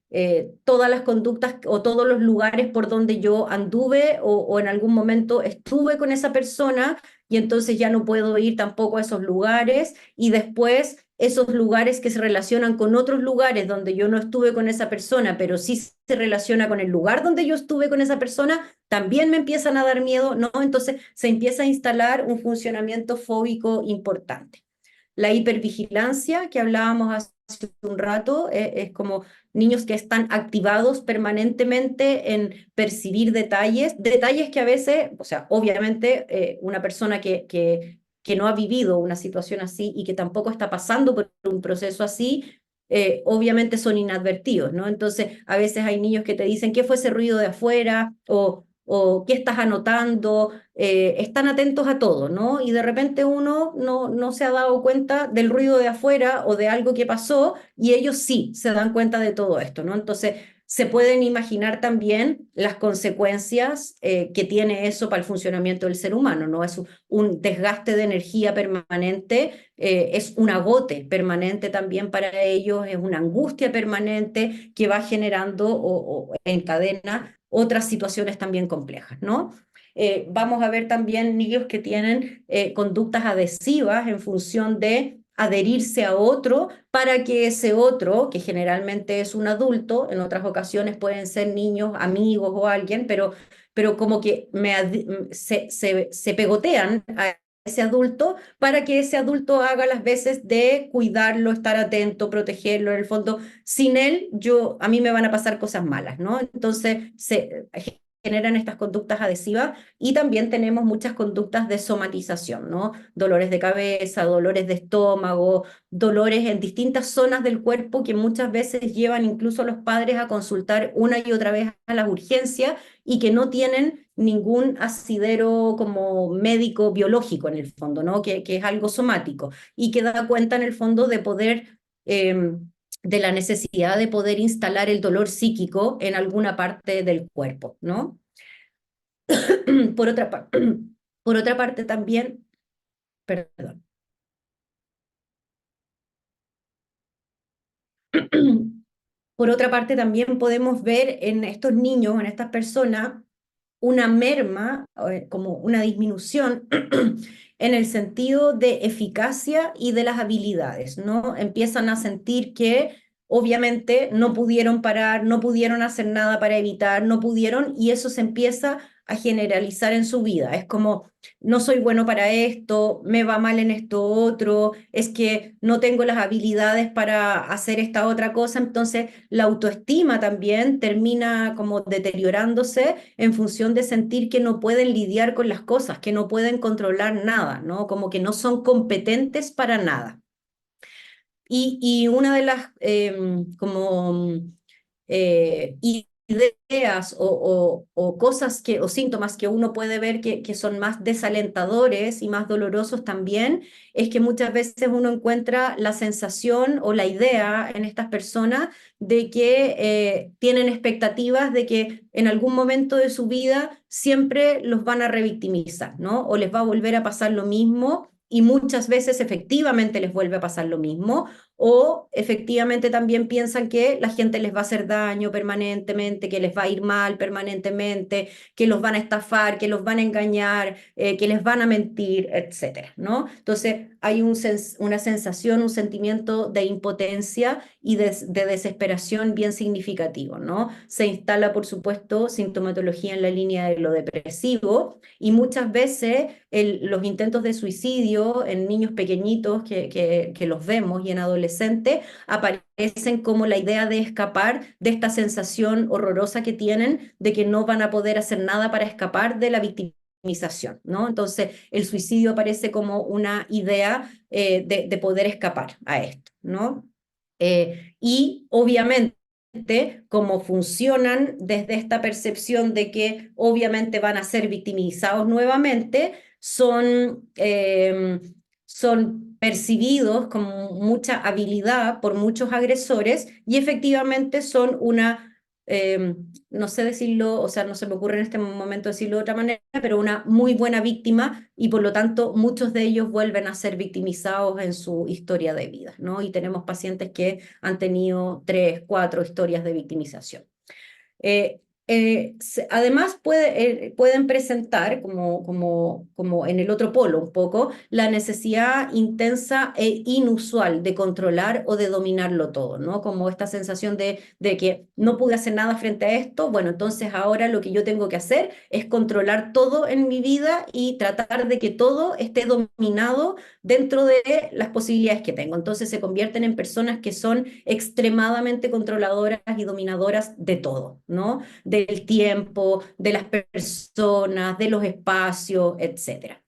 todas las conductas o todos los lugares por donde yo anduve o en algún momento estuve con esa persona y entonces ya no puedo ir tampoco a esos lugares y después esos lugares que se relacionan con otros lugares donde yo no estuve con esa persona, pero sí se relaciona con el lugar donde yo estuve con esa persona, también me empiezan a dar miedo, ¿no? Entonces se empieza a instalar un funcionamiento fóbico importante. La hipervigilancia que hablábamos hace un rato es como niños que están activados permanentemente en percibir detalles, detalles que a veces, o sea, obviamente una persona que no ha vivido una situación así y que tampoco está pasando por un proceso así, obviamente son inadvertidos, ¿no? Entonces, a veces hay niños que te dicen, ¿qué fue ese ruido de afuera? O qué estás anotando, están atentos a todo, ¿no? Y de repente uno no se ha dado cuenta del ruido de afuera o de algo que pasó y ellos sí se dan cuenta de todo esto, ¿no? Entonces, se pueden imaginar también las consecuencias que tiene eso para el funcionamiento del ser humano, ¿no? Es un desgaste de energía permanente, es un agote permanente también para ellos, es una angustia permanente que va generando o encadena otras situaciones también complejas, ¿no? Vamos a ver también niños que tienen conductas adhesivas en función de adherirse a otro para que ese otro, que generalmente es un adulto, en otras ocasiones pueden ser niños, amigos o alguien, pero como que se pegotean a ese adulto para que ese adulto haga las veces de cuidarlo, estar atento, protegerlo. En el fondo, sin él, a mí me van a pasar cosas malas, ¿no? Entonces, se generan estas conductas adhesivas y también tenemos muchas conductas de somatización, ¿no? Dolores de cabeza, dolores de estómago, dolores en distintas zonas del cuerpo que muchas veces llevan incluso a los padres a consultar una y otra vez a las urgencias y que no tienen ningún asidero como médico biológico en el fondo, ¿no? Que es algo somático y que da cuenta en el fondo de poder de la necesidad de poder instalar el dolor psíquico en alguna parte del cuerpo, ¿no? Por otra, por otra parte también, perdón, por otra parte también podemos ver en estos niños, en estas personas, una merma, como una disminución en el sentido de eficacia y de las habilidades, ¿no? Empiezan a sentir que obviamente no pudieron parar, no pudieron hacer nada para evitar, no pudieron, y eso se empieza a generalizar en su vida. Es como, no soy bueno para esto, me va mal en esto otro, es que no tengo las habilidades para hacer esta otra cosa, entonces la autoestima también termina como deteriorándose en función de sentir que no pueden lidiar con las cosas, que no pueden controlar nada, ¿no? Como que no son competentes para nada. Y una de las como ideas o cosas o síntomas que uno puede ver que son más desalentadores y más dolorosos también, es que muchas veces uno encuentra la sensación o la idea en estas personas de que tienen expectativas de que en algún momento de su vida siempre los van a revictimizar, ¿no? O les va a volver a pasar lo mismo. Y muchas veces efectivamente les vuelve a pasar lo mismo, o efectivamente también piensan que la gente les va a hacer daño permanentemente, que les va a ir mal permanentemente, que los van a estafar, que los van a engañar, que les van a mentir, etcétera, ¿no? Entonces hay una sensación, un sentimiento de impotencia y de desesperación bien significativo, ¿no? Se instala, por supuesto, sintomatología en la línea de lo depresivo, y muchas veces los intentos de suicidio en niños pequeñitos que los vemos y en adolescentes aparecen como la idea de escapar de esta sensación horrorosa que tienen de que no van a poder hacer nada para escapar de la victimización, ¿no? Entonces el suicidio aparece como una idea de poder escapar a esto, ¿no? Y obviamente como funcionan desde esta percepción de que obviamente van a ser victimizados nuevamente, son percibidos con mucha habilidad por muchos agresores y efectivamente son no sé decirlo, o sea, no se me ocurre en este momento decirlo de otra manera, pero una muy buena víctima, y por lo tanto muchos de ellos vuelven a ser victimizados en su historia de vida, ¿no? Y tenemos pacientes que han tenido 3, 4 historias de victimización. Eh, Además pueden presentar, como en el otro polo un poco, la necesidad intensa e inusual de controlar o de dominarlo todo, ¿no? Como esta sensación de que no pude hacer nada frente a esto, bueno, entonces ahora lo que yo tengo que hacer es controlar todo en mi vida y tratar de que todo esté dominado dentro de las posibilidades que tengo. Entonces se convierten en personas que son extremadamente controladoras y dominadoras de todo, ¿no? Del tiempo, de las personas, de los espacios, etcétera.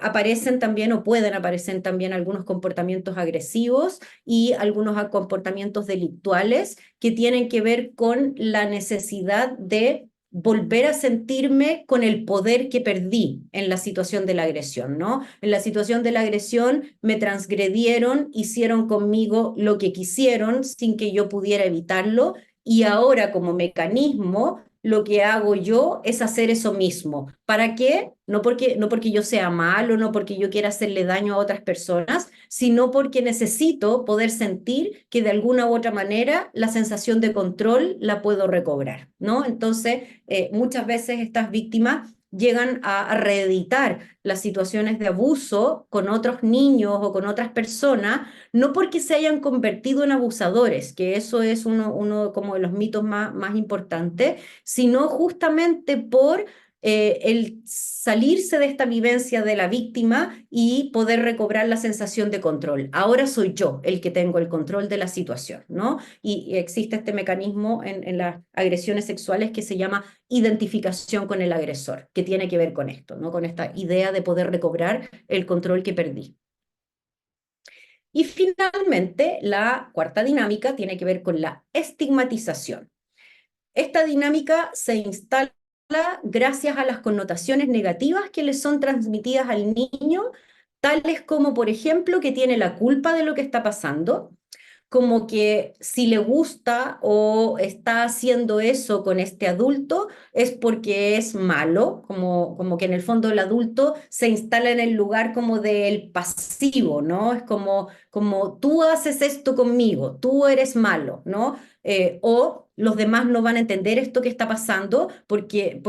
Aparecen también o pueden aparecer también algunos comportamientos agresivos y algunos comportamientos delictuales que tienen que ver con la necesidad de volver a sentirme con el poder que perdí en la situación de la agresión, ¿no? En la situación de la agresión me transgredieron, hicieron conmigo lo que quisieron sin que yo pudiera evitarlo, y ahora como mecanismo lo que hago yo es hacer eso mismo. ¿Para qué? No porque yo sea malo, no porque yo quiera hacerle daño a otras personas, sino porque necesito poder sentir que de alguna u otra manera la sensación de control la puedo recobrar, ¿no? Entonces, muchas veces estas víctimas llegan a reeditar las situaciones de abuso con otros niños o con otras personas, no porque se hayan convertido en abusadores, que eso es uno como de los mitos más importantes, sino justamente por el salirse de esta vivencia de la víctima y poder recobrar la sensación de control. Ahora soy yo el que tengo el control de la situación, ¿no? Y existe este mecanismo en las agresiones sexuales que se llama identificación con el agresor, que tiene que ver con esto, ¿no? Con esta idea de poder recobrar el control que perdí. Y finalmente, la cuarta dinámica tiene que ver con la estigmatización. Esta dinámica se instala gracias a las connotaciones negativas que le son transmitidas al niño, tales como, por ejemplo, que tiene la culpa de lo que está pasando, como que si le gusta o está haciendo eso con este adulto es porque es malo, como que en el fondo el adulto se instala en el lugar como del pasivo, ¿no? Es como tú haces esto conmigo, tú eres malo, ¿no? o los demás no van a entender esto que está pasando porque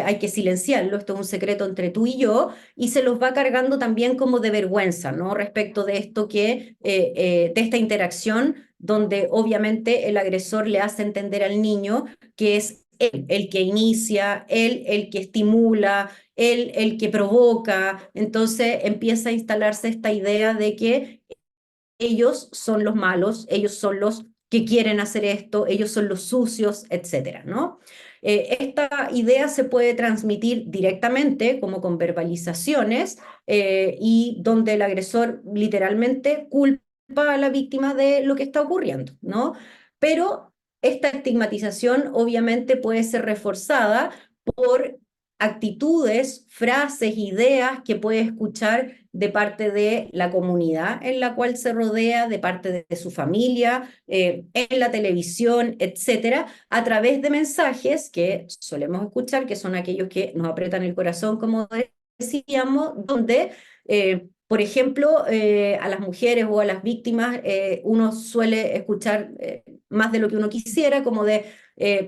hay que silenciarlo, esto es un secreto entre tú y yo, y se los va cargando también como de vergüenza, ¿no? Respecto de esto de esta interacción donde obviamente el agresor le hace entender al niño que es él el que inicia, él el que estimula, él el que provoca, entonces empieza a instalarse esta idea de que ellos son los malos, ellos son los que quieren hacer esto, ellos son los sucios, etcétera, ¿no? Esta idea se puede transmitir directamente, como con verbalizaciones, y donde el agresor literalmente culpa a la víctima de lo que está ocurriendo, ¿no? Pero esta estigmatización obviamente puede ser reforzada por actitudes, frases, ideas que puede escuchar de parte de la comunidad en la cual se rodea, de parte de su familia, en la televisión, etcétera, a través de mensajes que solemos escuchar, que son aquellos que nos aprietan el corazón, como decíamos, donde, por ejemplo, a las mujeres o a las víctimas uno suele escuchar más de lo que uno quisiera, como de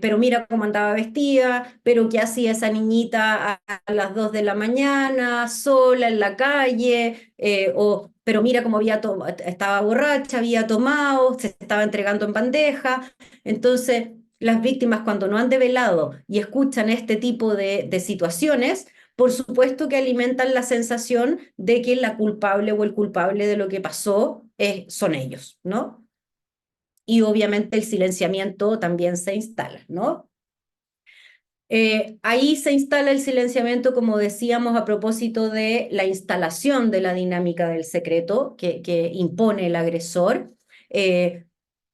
pero mira cómo andaba vestida, pero qué hacía esa niñita a las 2 de la mañana, sola en la calle, o pero mira cómo estaba borracha, había tomado, se estaba entregando en bandeja. Entonces, las víctimas cuando no han develado y escuchan este tipo de situaciones, por supuesto que alimentan la sensación de que la culpable o el culpable de lo que pasó son ellos, ¿no? Y obviamente el silenciamiento también se instala, ¿no? Ahí se instala el silenciamiento, como decíamos, a propósito de la instalación de la dinámica del secreto que impone el agresor,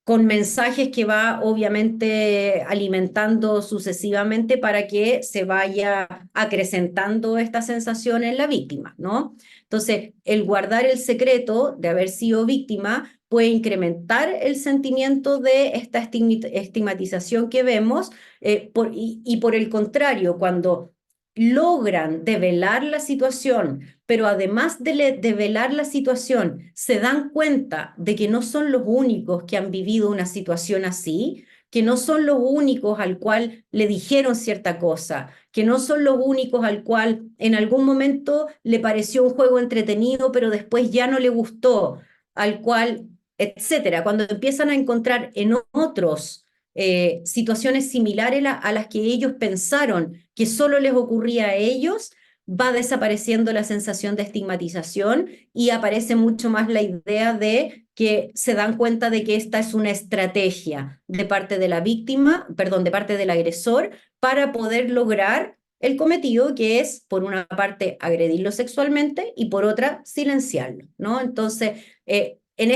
con mensajes que va obviamente alimentando sucesivamente para que se vaya acrecentando esta sensación en la víctima, ¿no? Entonces, el guardar el secreto de haber sido víctima puede incrementar el sentimiento de esta estigmatización que vemos y por el contrario, cuando logran develar la situación, pero además de develar la situación, se dan cuenta de que no son los únicos que han vivido una situación así, que no son los únicos al cual le dijeron cierta cosa, que no son los únicos al cual en algún momento le pareció un juego entretenido, pero después ya no le gustó, al cual, etcétera. Cuando empiezan a encontrar en otros situaciones similares a las que ellos pensaron que solo les ocurría a ellos, va desapareciendo la sensación de estigmatización y aparece mucho más la idea de que se dan cuenta de que esta es una estrategia de parte de la víctima, perdón, de parte del agresor, para poder lograr el cometido, que es, por una parte, agredirlo sexualmente y por otra, silenciarlo, ¿no? Entonces, en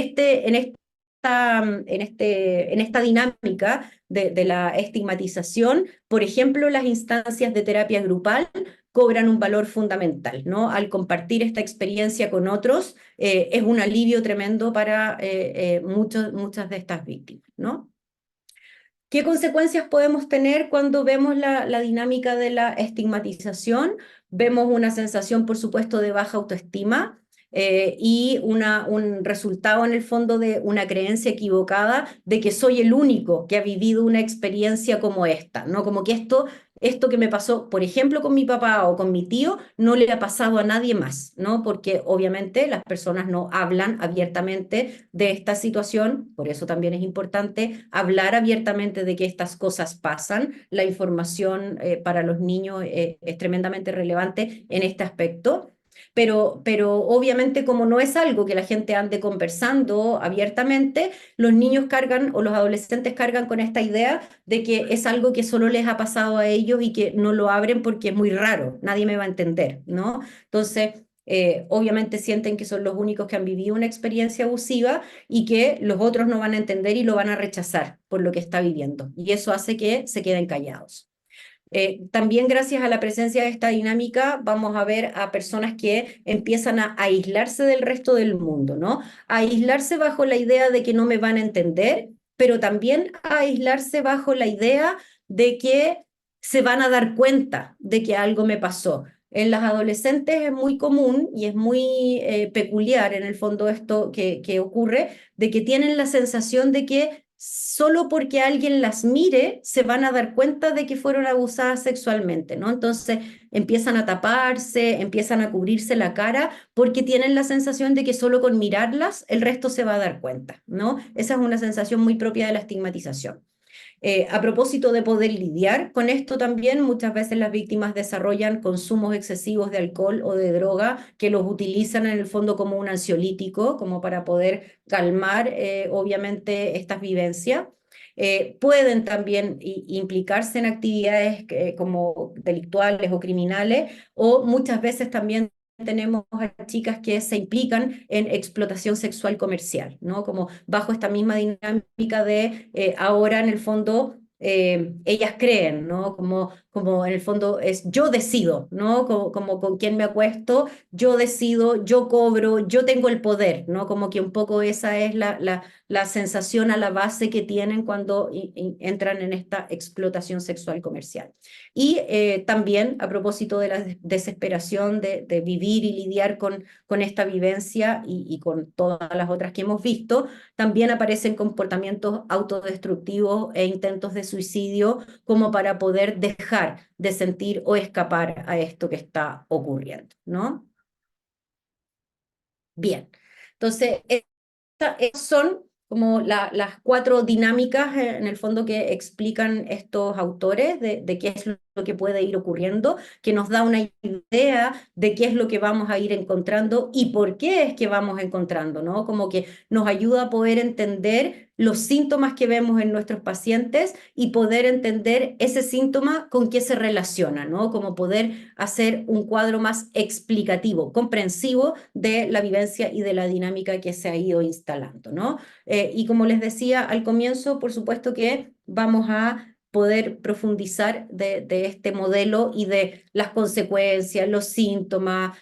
esta dinámica de la estigmatización, por ejemplo, las instancias de terapia grupal cobran un valor fundamental, ¿no? Al compartir esta experiencia con otros, es un alivio tremendo para muchas de estas víctimas, ¿no? ¿Qué consecuencias podemos tener cuando vemos la dinámica de la estigmatización? Vemos una sensación, por supuesto, de baja autoestima y un resultado en el fondo de una creencia equivocada de que soy el único que ha vivido una experiencia como esta, ¿no? Como que esto que me pasó, por ejemplo, con mi papá o con mi tío, no le ha pasado a nadie más, ¿no? Porque obviamente las personas no hablan abiertamente de esta situación, por eso también es importante hablar abiertamente de que estas cosas pasan. La información para los niños es tremendamente relevante en este aspecto. Pero obviamente como no es algo que la gente ande conversando abiertamente, los niños cargan o los adolescentes cargan con esta idea de que es algo que solo les ha pasado a ellos y que no lo abren porque es muy raro, nadie me va a entender, ¿no? Entonces, obviamente sienten que son los únicos que han vivido una experiencia abusiva y que los otros no van a entender y lo van a rechazar por lo que está viviendo. Y eso hace que se queden callados. También gracias a la presencia de esta dinámica vamos a ver a personas que empiezan a aislarse del resto del mundo, ¿no? A aislarse bajo la idea de que no me van a entender, pero también a aislarse bajo la idea de que se van a dar cuenta de que algo me pasó. En las adolescentes es muy común y es muy peculiar en el fondo esto que ocurre, de que tienen la sensación de que solo porque alguien las mire, se van a dar cuenta de que fueron abusadas sexualmente, ¿no? Entonces empiezan a taparse, empiezan a cubrirse la cara, porque tienen la sensación de que solo con mirarlas el resto se va a dar cuenta, ¿no? Esa es una sensación muy propia de la estigmatización. A propósito de poder lidiar con esto también, muchas veces las víctimas desarrollan consumos excesivos de alcohol o de droga que los utilizan en el fondo como un ansiolítico, como para poder calmar obviamente estas vivencias. Pueden también implicarse en actividades como delictuales o criminales, o muchas veces también tenemos a chicas que se implican en explotación sexual comercial, ¿no? Como bajo esta misma dinámica de ahora en el fondo ellas creen, ¿no? Como en el fondo es yo decido, ¿no? Como con quién me acuesto, yo decido, yo cobro, yo tengo el poder, ¿no? Como que un poco esa es la sensación a la base que tienen cuando entran en esta explotación sexual comercial. Y también a propósito de la desesperación de vivir y lidiar con esta vivencia y con todas las otras que hemos visto, también aparecen comportamientos autodestructivos e intentos de suicidio como para poder dejar de sentir o escapar a esto que está ocurriendo, ¿no? Bien, entonces esas son como las cuatro dinámicas en el fondo que explican estos autores de qué es lo que puede ir ocurriendo, que nos da una idea de qué es lo que vamos a ir encontrando y por qué es que vamos encontrando, ¿no? Como que nos ayuda a poder entender los síntomas que vemos en nuestros pacientes y poder entender ese síntoma con qué se relaciona, ¿no? Como poder hacer un cuadro más explicativo, comprensivo de la vivencia y de la dinámica que se ha ido instalando, ¿no? Y como les decía al comienzo, por supuesto que vamos a poder profundizar de este modelo y de las consecuencias, los síntomas,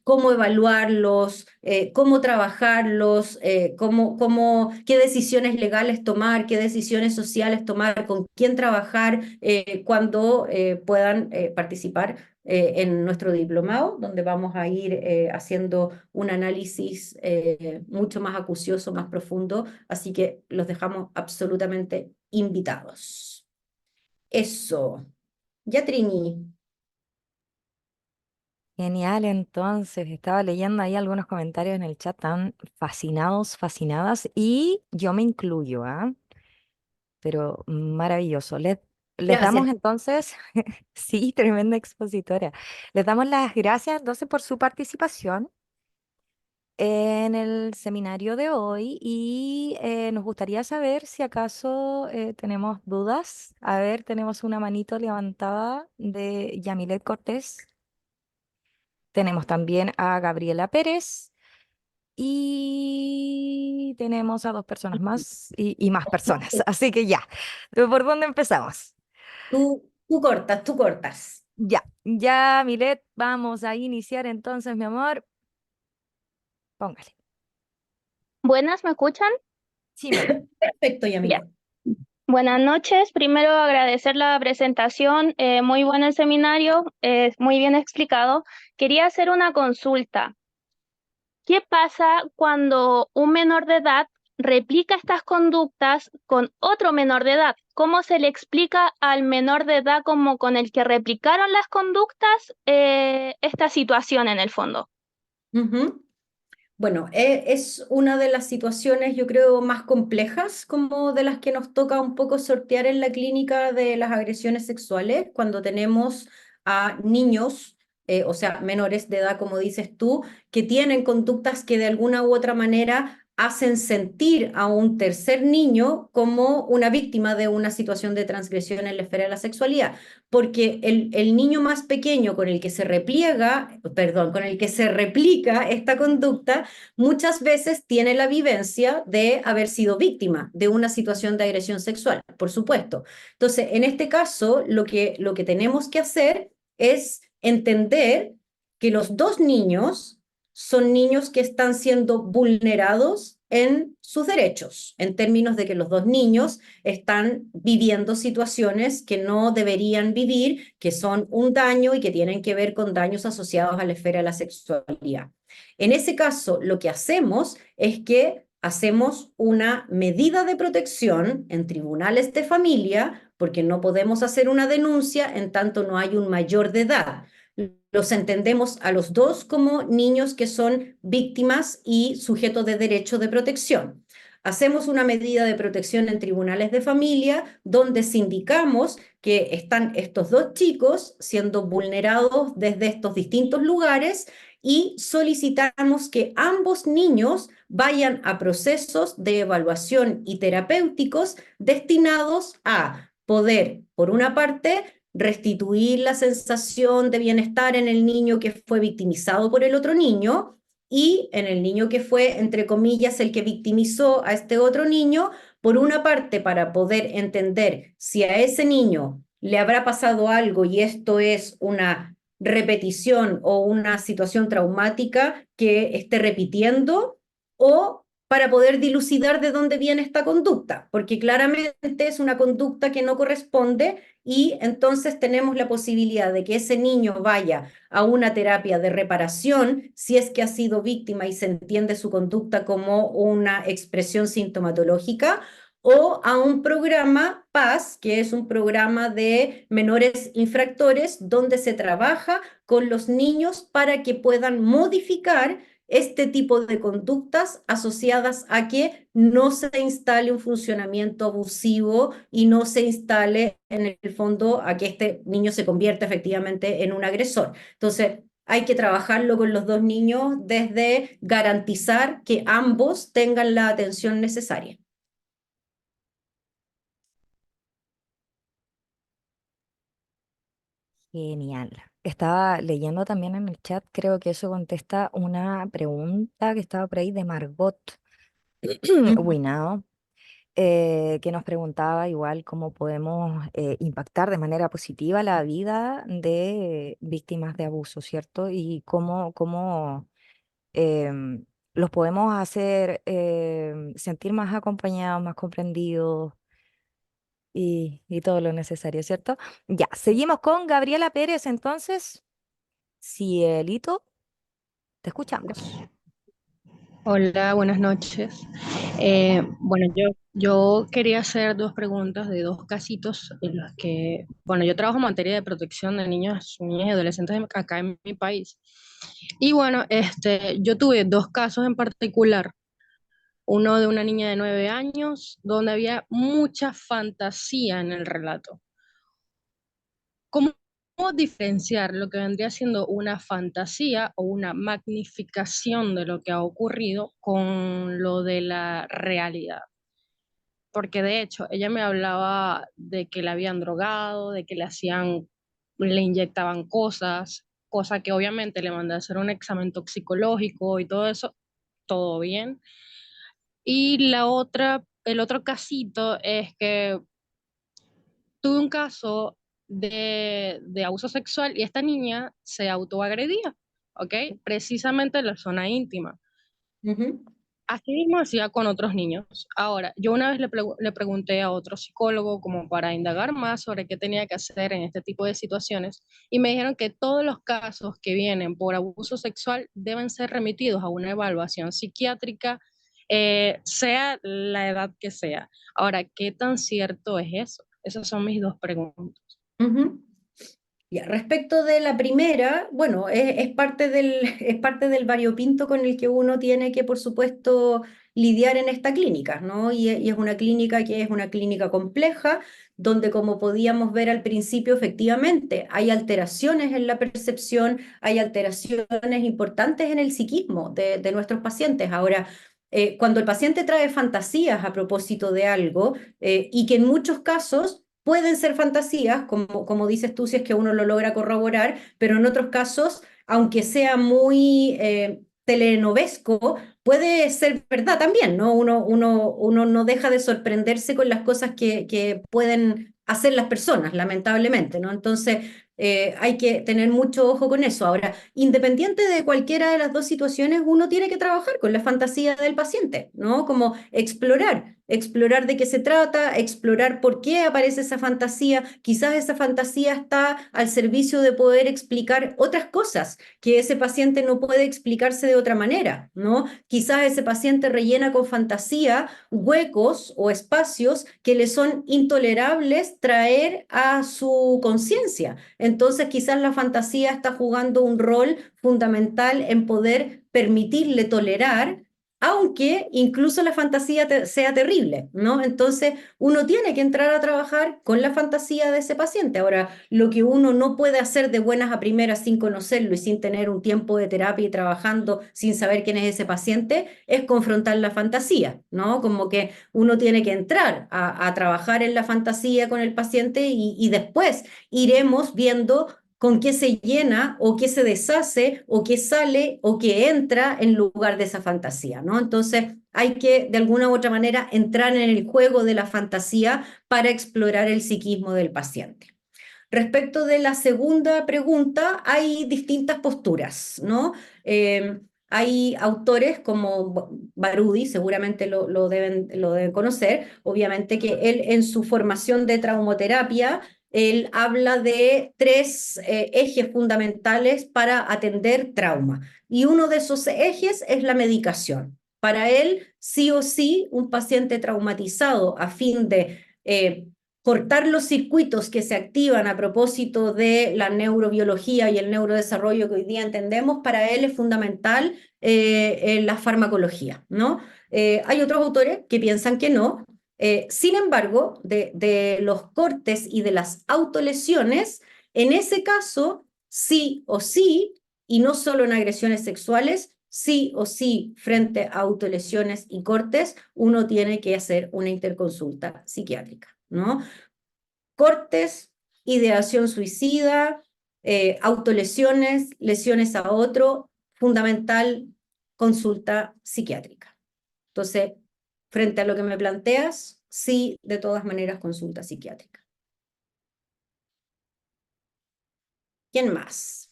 cómo evaluarlos, cómo trabajarlos, qué decisiones legales tomar, qué decisiones sociales tomar, con quién trabajar cuando puedan participar en nuestro diplomado, donde vamos a ir haciendo un análisis mucho más acucioso, más profundo, así que los dejamos absolutamente invitados. Eso. Ya, Trini. Genial, entonces estaba leyendo ahí algunos comentarios en el chat tan fascinados, fascinadas, y yo me incluyo, ¿ah? Pero maravilloso. Les damos Gracias. entonces, sí, tremenda expositora. Les damos las gracias entonces por su participación en el seminario de hoy y nos gustaría saber si acaso tenemos dudas. A ver, tenemos una manito levantada de Yamilet Cortés. Tenemos también a Gabriela Pérez y tenemos a dos personas más y más personas. Así que ya, ¿por dónde empezamos? Tú cortas, tú cortas. Ya, ya, Milet, vamos a iniciar entonces, mi amor. Póngale. Buenas, ¿me escuchan? Sí, mi amor. Perfecto, Ya. Yamilet. Buenas noches. Primero agradecer la presentación, muy bueno el seminario, muy bien explicado. Quería hacer una consulta. ¿Qué pasa cuando un menor de edad replica estas conductas con otro menor de edad? ¿Cómo se le explica al menor de edad como con el que replicaron las conductas esta situación en el fondo? Ujú. Bueno, es una de las situaciones, yo creo, más complejas, como de las que nos toca un poco sortear en la clínica de las agresiones sexuales, cuando tenemos a niños, o sea, menores de edad, como dices tú, que tienen conductas que de alguna u otra manera hacen sentir a un tercer niño como una víctima de una situación de transgresión en la esfera de la sexualidad, porque el niño más pequeño con el que se repliega, perdón, con el que se replica esta conducta, muchas veces tiene la vivencia de haber sido víctima de una situación de agresión sexual, por supuesto. Entonces, en este caso, lo que tenemos que hacer es entender que los dos niños son niños que están siendo vulnerados en sus derechos, en términos de que los dos niños están viviendo situaciones que no deberían vivir, que son un daño y que tienen que ver con daños asociados a la esfera de la sexualidad. En ese caso, lo que hacemos es que hacemos una medida de protección en tribunales de familia, porque no podemos hacer una denuncia en tanto no hay un mayor de edad. Los entendemos a los dos como niños que son víctimas y sujetos de derecho de protección. Hacemos una medida de protección en tribunales de familia donde sindicamos que están estos dos chicos siendo vulnerados desde estos distintos lugares y solicitamos que ambos niños vayan a procesos de evaluación y terapéuticos destinados a poder, por una parte, restituir la sensación de bienestar en el niño que fue victimizado por el otro niño y en el niño que fue, entre comillas, el que victimizó a este otro niño, por una parte, para poder entender si a ese niño le habrá pasado algo y esto es una repetición o una situación traumática que esté repitiendo, o para poder dilucidar de dónde viene esta conducta, porque claramente es una conducta que no corresponde y entonces tenemos la posibilidad de que ese niño vaya a una terapia de reparación si es que ha sido víctima y se entiende su conducta como una expresión sintomatológica, o a un programa PAS, que es un programa de menores infractores, donde se trabaja con los niños para que puedan modificar este tipo de conductas asociadas a que no se instale un funcionamiento abusivo y no se instale en el fondo a que este niño se convierta efectivamente en un agresor. Entonces, hay que trabajarlo con los dos niños desde garantizar que ambos tengan la atención necesaria. Genial. Estaba leyendo también en el chat, creo que eso contesta una pregunta que estaba por ahí de Margot Winao, que nos preguntaba igual cómo podemos impactar de manera positiva la vida de víctimas de abuso, ¿cierto? Y cómo los podemos hacer sentir más acompañados, más comprendidos y todo lo necesario, ¿cierto? Ya, seguimos con Gabriela Pérez, entonces, Cielito, te escuchamos. Hola, buenas noches. Bueno, yo quería hacer dos preguntas de dos casitos en los que, bueno, yo trabajo en materia de protección de niños, niñas y adolescentes acá en mi país. Y bueno, yo tuve dos casos en particular. Uno de una niña de 9 años, donde había mucha fantasía en el relato. ¿Cómo diferenciar lo que vendría siendo una fantasía o una magnificación de lo que ha ocurrido con lo de la realidad? Porque de hecho ella me hablaba de que la habían drogado, de que le inyectaban cosas, cosa que obviamente le mandé a hacer un examen toxicológico y todo eso, todo bien. Y el otro casito es que tuve un caso de abuso sexual y esta niña se autoagredía, ¿ok? Precisamente en la zona íntima. Ujú. Así mismo hacía con otros niños. Ahora, yo una vez le pregunté a otro psicólogo como para indagar más sobre qué tenía que hacer en este tipo de situaciones y me dijeron que todos los casos que vienen por abuso sexual deben ser remitidos a una evaluación psiquiátrica, sea la edad que sea. Ahora, ¿qué tan cierto es eso? Esas son mis dos preguntas. Ujú. Ya, respecto de la primera, bueno, es parte es parte del variopinto con el que uno tiene que, por supuesto, lidiar en esta clínica, ¿no? Y es una clínica que es una clínica compleja, donde como podíamos ver al principio, efectivamente, hay alteraciones en la percepción, hay alteraciones importantes en el psiquismo de nuestros pacientes. Ahora, cuando el paciente trae fantasías a propósito de algo, y que en muchos casos pueden ser fantasías, como dices tú, si es que uno lo logra corroborar, pero en otros casos, aunque sea muy telenovesco, puede ser verdad también, ¿no? Uno no deja de sorprenderse con las cosas que pueden hacer las personas, lamentablemente, ¿no? Entonces, Hay que tener mucho ojo con eso. Ahora, independiente de cualquiera de las dos situaciones, uno tiene que trabajar con la fantasía del paciente, ¿no? Como explorar de qué se trata, explorar por qué aparece esa fantasía. Quizás esa fantasía está al servicio de poder explicar otras cosas que ese paciente no puede explicarse de otra manera, ¿no? Quizás ese paciente rellena con fantasía huecos o espacios que le son intolerables traer a su conciencia. Entonces quizás la fantasía está jugando un rol fundamental en poder permitirle tolerar, aunque incluso la fantasía sea terrible, ¿no? Entonces uno tiene que entrar a trabajar con la fantasía de ese paciente. Ahora, lo que uno no puede hacer de buenas a primeras sin conocerlo y sin tener un tiempo de terapia y trabajando sin saber quién es ese paciente, es confrontar la fantasía, ¿no? Como que uno tiene que entrar a trabajar en la fantasía con el paciente y después iremos viendo con qué se llena o qué se deshace o qué sale o qué entra en lugar de esa fantasía, ¿no? Entonces hay que de alguna u otra manera entrar en el juego de la fantasía para explorar el psiquismo del paciente. Respecto de la segunda pregunta, hay distintas posturas, ¿no? Hay autores como Barudi, seguramente lo deben conocer, obviamente que él en su formación de traumoterapia, él habla de tres ejes fundamentales para atender trauma. Y uno de esos ejes es la medicación. Para él, sí o sí, un paciente traumatizado a fin de cortar los circuitos que se activan a propósito de la neurobiología y el neurodesarrollo que hoy día entendemos, para él es fundamental la farmacología, ¿no? Hay otros autores que piensan que no. Sin embargo, de los cortes y de las autolesiones, en ese caso, sí o sí, y no solo en agresiones sexuales, sí o sí, frente a autolesiones y cortes, uno tiene que hacer una interconsulta psiquiátrica, ¿no? Cortes, ideación suicida, autolesiones, lesiones a otro, fundamental consulta psiquiátrica. Entonces, frente a lo que me planteas, sí, de todas maneras, consulta psiquiátrica. ¿Quién más?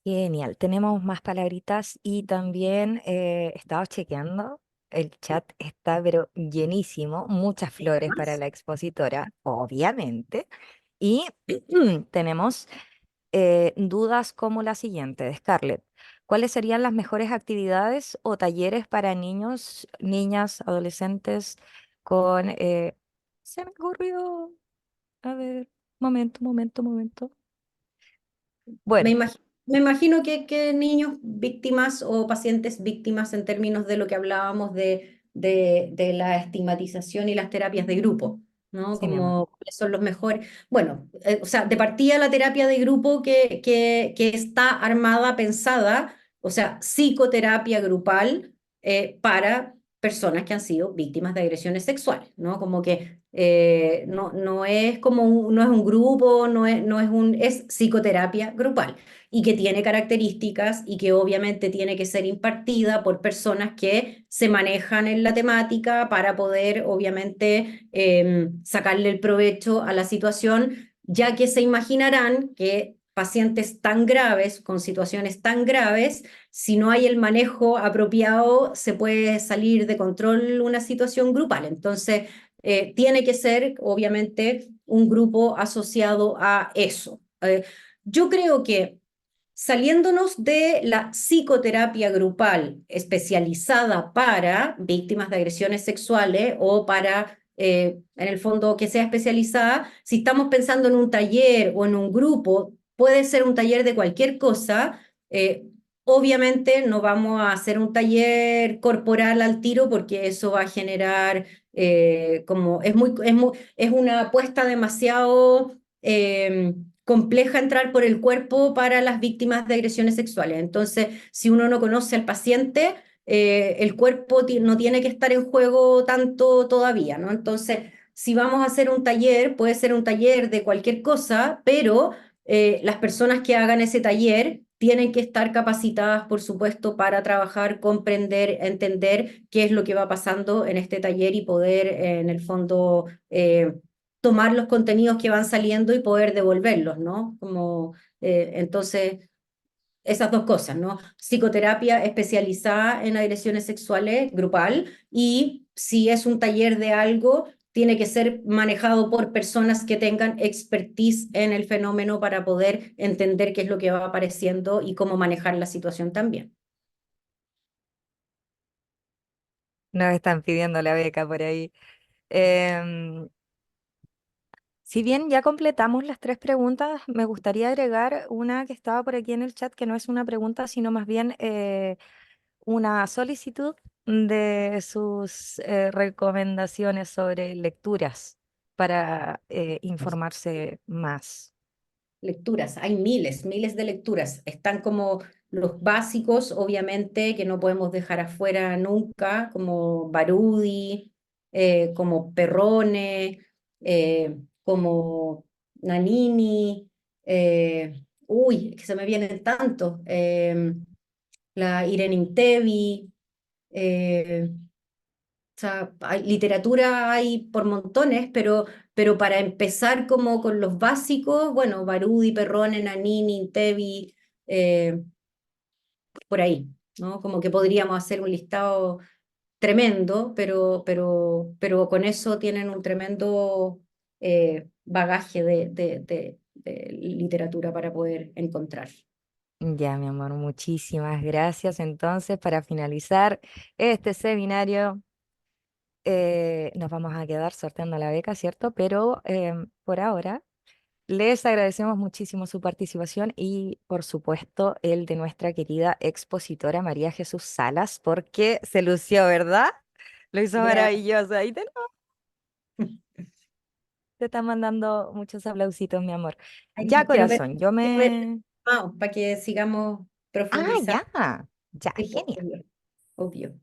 Genial, tenemos más palabritas y también he estado chequeando, el chat está pero llenísimo, muchas flores para la expositora, obviamente, y tenemos dudas como la siguiente de Scarlett. ¿Cuáles serían las mejores actividades o talleres para niños, niñas, adolescentes con... se me ocurrió, a ver, momento. Me Bueno, imagino, me imagino que niños víctimas o pacientes víctimas en términos de lo que hablábamos de la estigmatización y las terapias de grupo, ¿no? cinema. Como cuáles son los mejores. Bueno, o sea, de partida la terapia de grupo que está armada, pensada, o sea, psicoterapia grupal para personas que han sido víctimas de agresiones sexuales, ¿no? Como que no es como no es un grupo, es psicoterapia grupal y que tiene características y que obviamente tiene que ser impartida por personas que se manejan en la temática para poder obviamente sacarle el provecho a la situación, ya que se imaginarán que pacientes tan graves, con situaciones tan graves, si no hay el manejo apropiado, se puede salir de control una situación grupal. Entonces, tiene que ser, obviamente, un grupo asociado a eso. Yo creo que saliéndonos de la psicoterapia grupal especializada para víctimas de agresiones sexuales o para, en el fondo, que sea especializada, si estamos pensando en un taller o en un grupo, puede ser un taller de cualquier cosa. Obviamente no vamos a hacer un taller corporal al tiro porque eso va a generar como es una apuesta demasiado compleja entrar por el cuerpo para las víctimas de agresiones sexuales. Entonces, si uno no conoce al paciente, el cuerpo no tiene que estar en juego tanto todavía, ¿no? Entonces, si vamos a hacer un taller, puede ser un taller de cualquier cosa, pero las personas que hagan ese taller tienen que estar capacitadas, por supuesto, para trabajar, comprender, entender qué es lo que va pasando en este taller y poder, en el fondo, tomar los contenidos que van saliendo y poder devolverlos, ¿no? Como, entonces, esas dos cosas, ¿no? Psicoterapia especializada en agresiones sexuales, grupal, y si es un taller de algo, tiene que ser manejado por personas que tengan expertise en el fenómeno para poder entender qué es lo que va apareciendo y cómo manejar la situación también. Nos están pidiendo la beca por ahí. Em, si bien ya completamos las tres preguntas, me gustaría agregar una que estaba por aquí en el chat, que no es una pregunta, sino más bien una solicitud de sus recomendaciones sobre lecturas para informarse más. Lecturas, hay miles, miles de lecturas. Están como los básicos, obviamente, que no podemos dejar afuera nunca, como Barudi, como Perrone, como Nanini, uy, es que se me vienen tantos, la Irene Intevi, o sea, literatura hay por montones, pero para empezar como con los básicos, bueno, Barudi, Perrone, Nanini, Intevi, por ahí, ¿no? Como que podríamos hacer un listado tremendo, pero con eso tienen un tremendo bagaje de literatura para poder encontrar. Ya, mi amor, muchísimas gracias. Entonces, para finalizar este seminario, nos vamos a quedar sorteando la beca, ¿cierto? Pero por ahora les agradecemos muchísimo su participación y, por supuesto, el de nuestra querida expositora María Jesús Salas, porque se lució, ¿verdad? Lo hizo Gracias. maravilloso. Ahí te están mandando muchos aplausitos, mi amor. Ya, Quiero ver, corazón, yo quiero ver me... para que sigamos Ah, profundizando. ya, ya, Sí, pues, genial. obvio, obvio.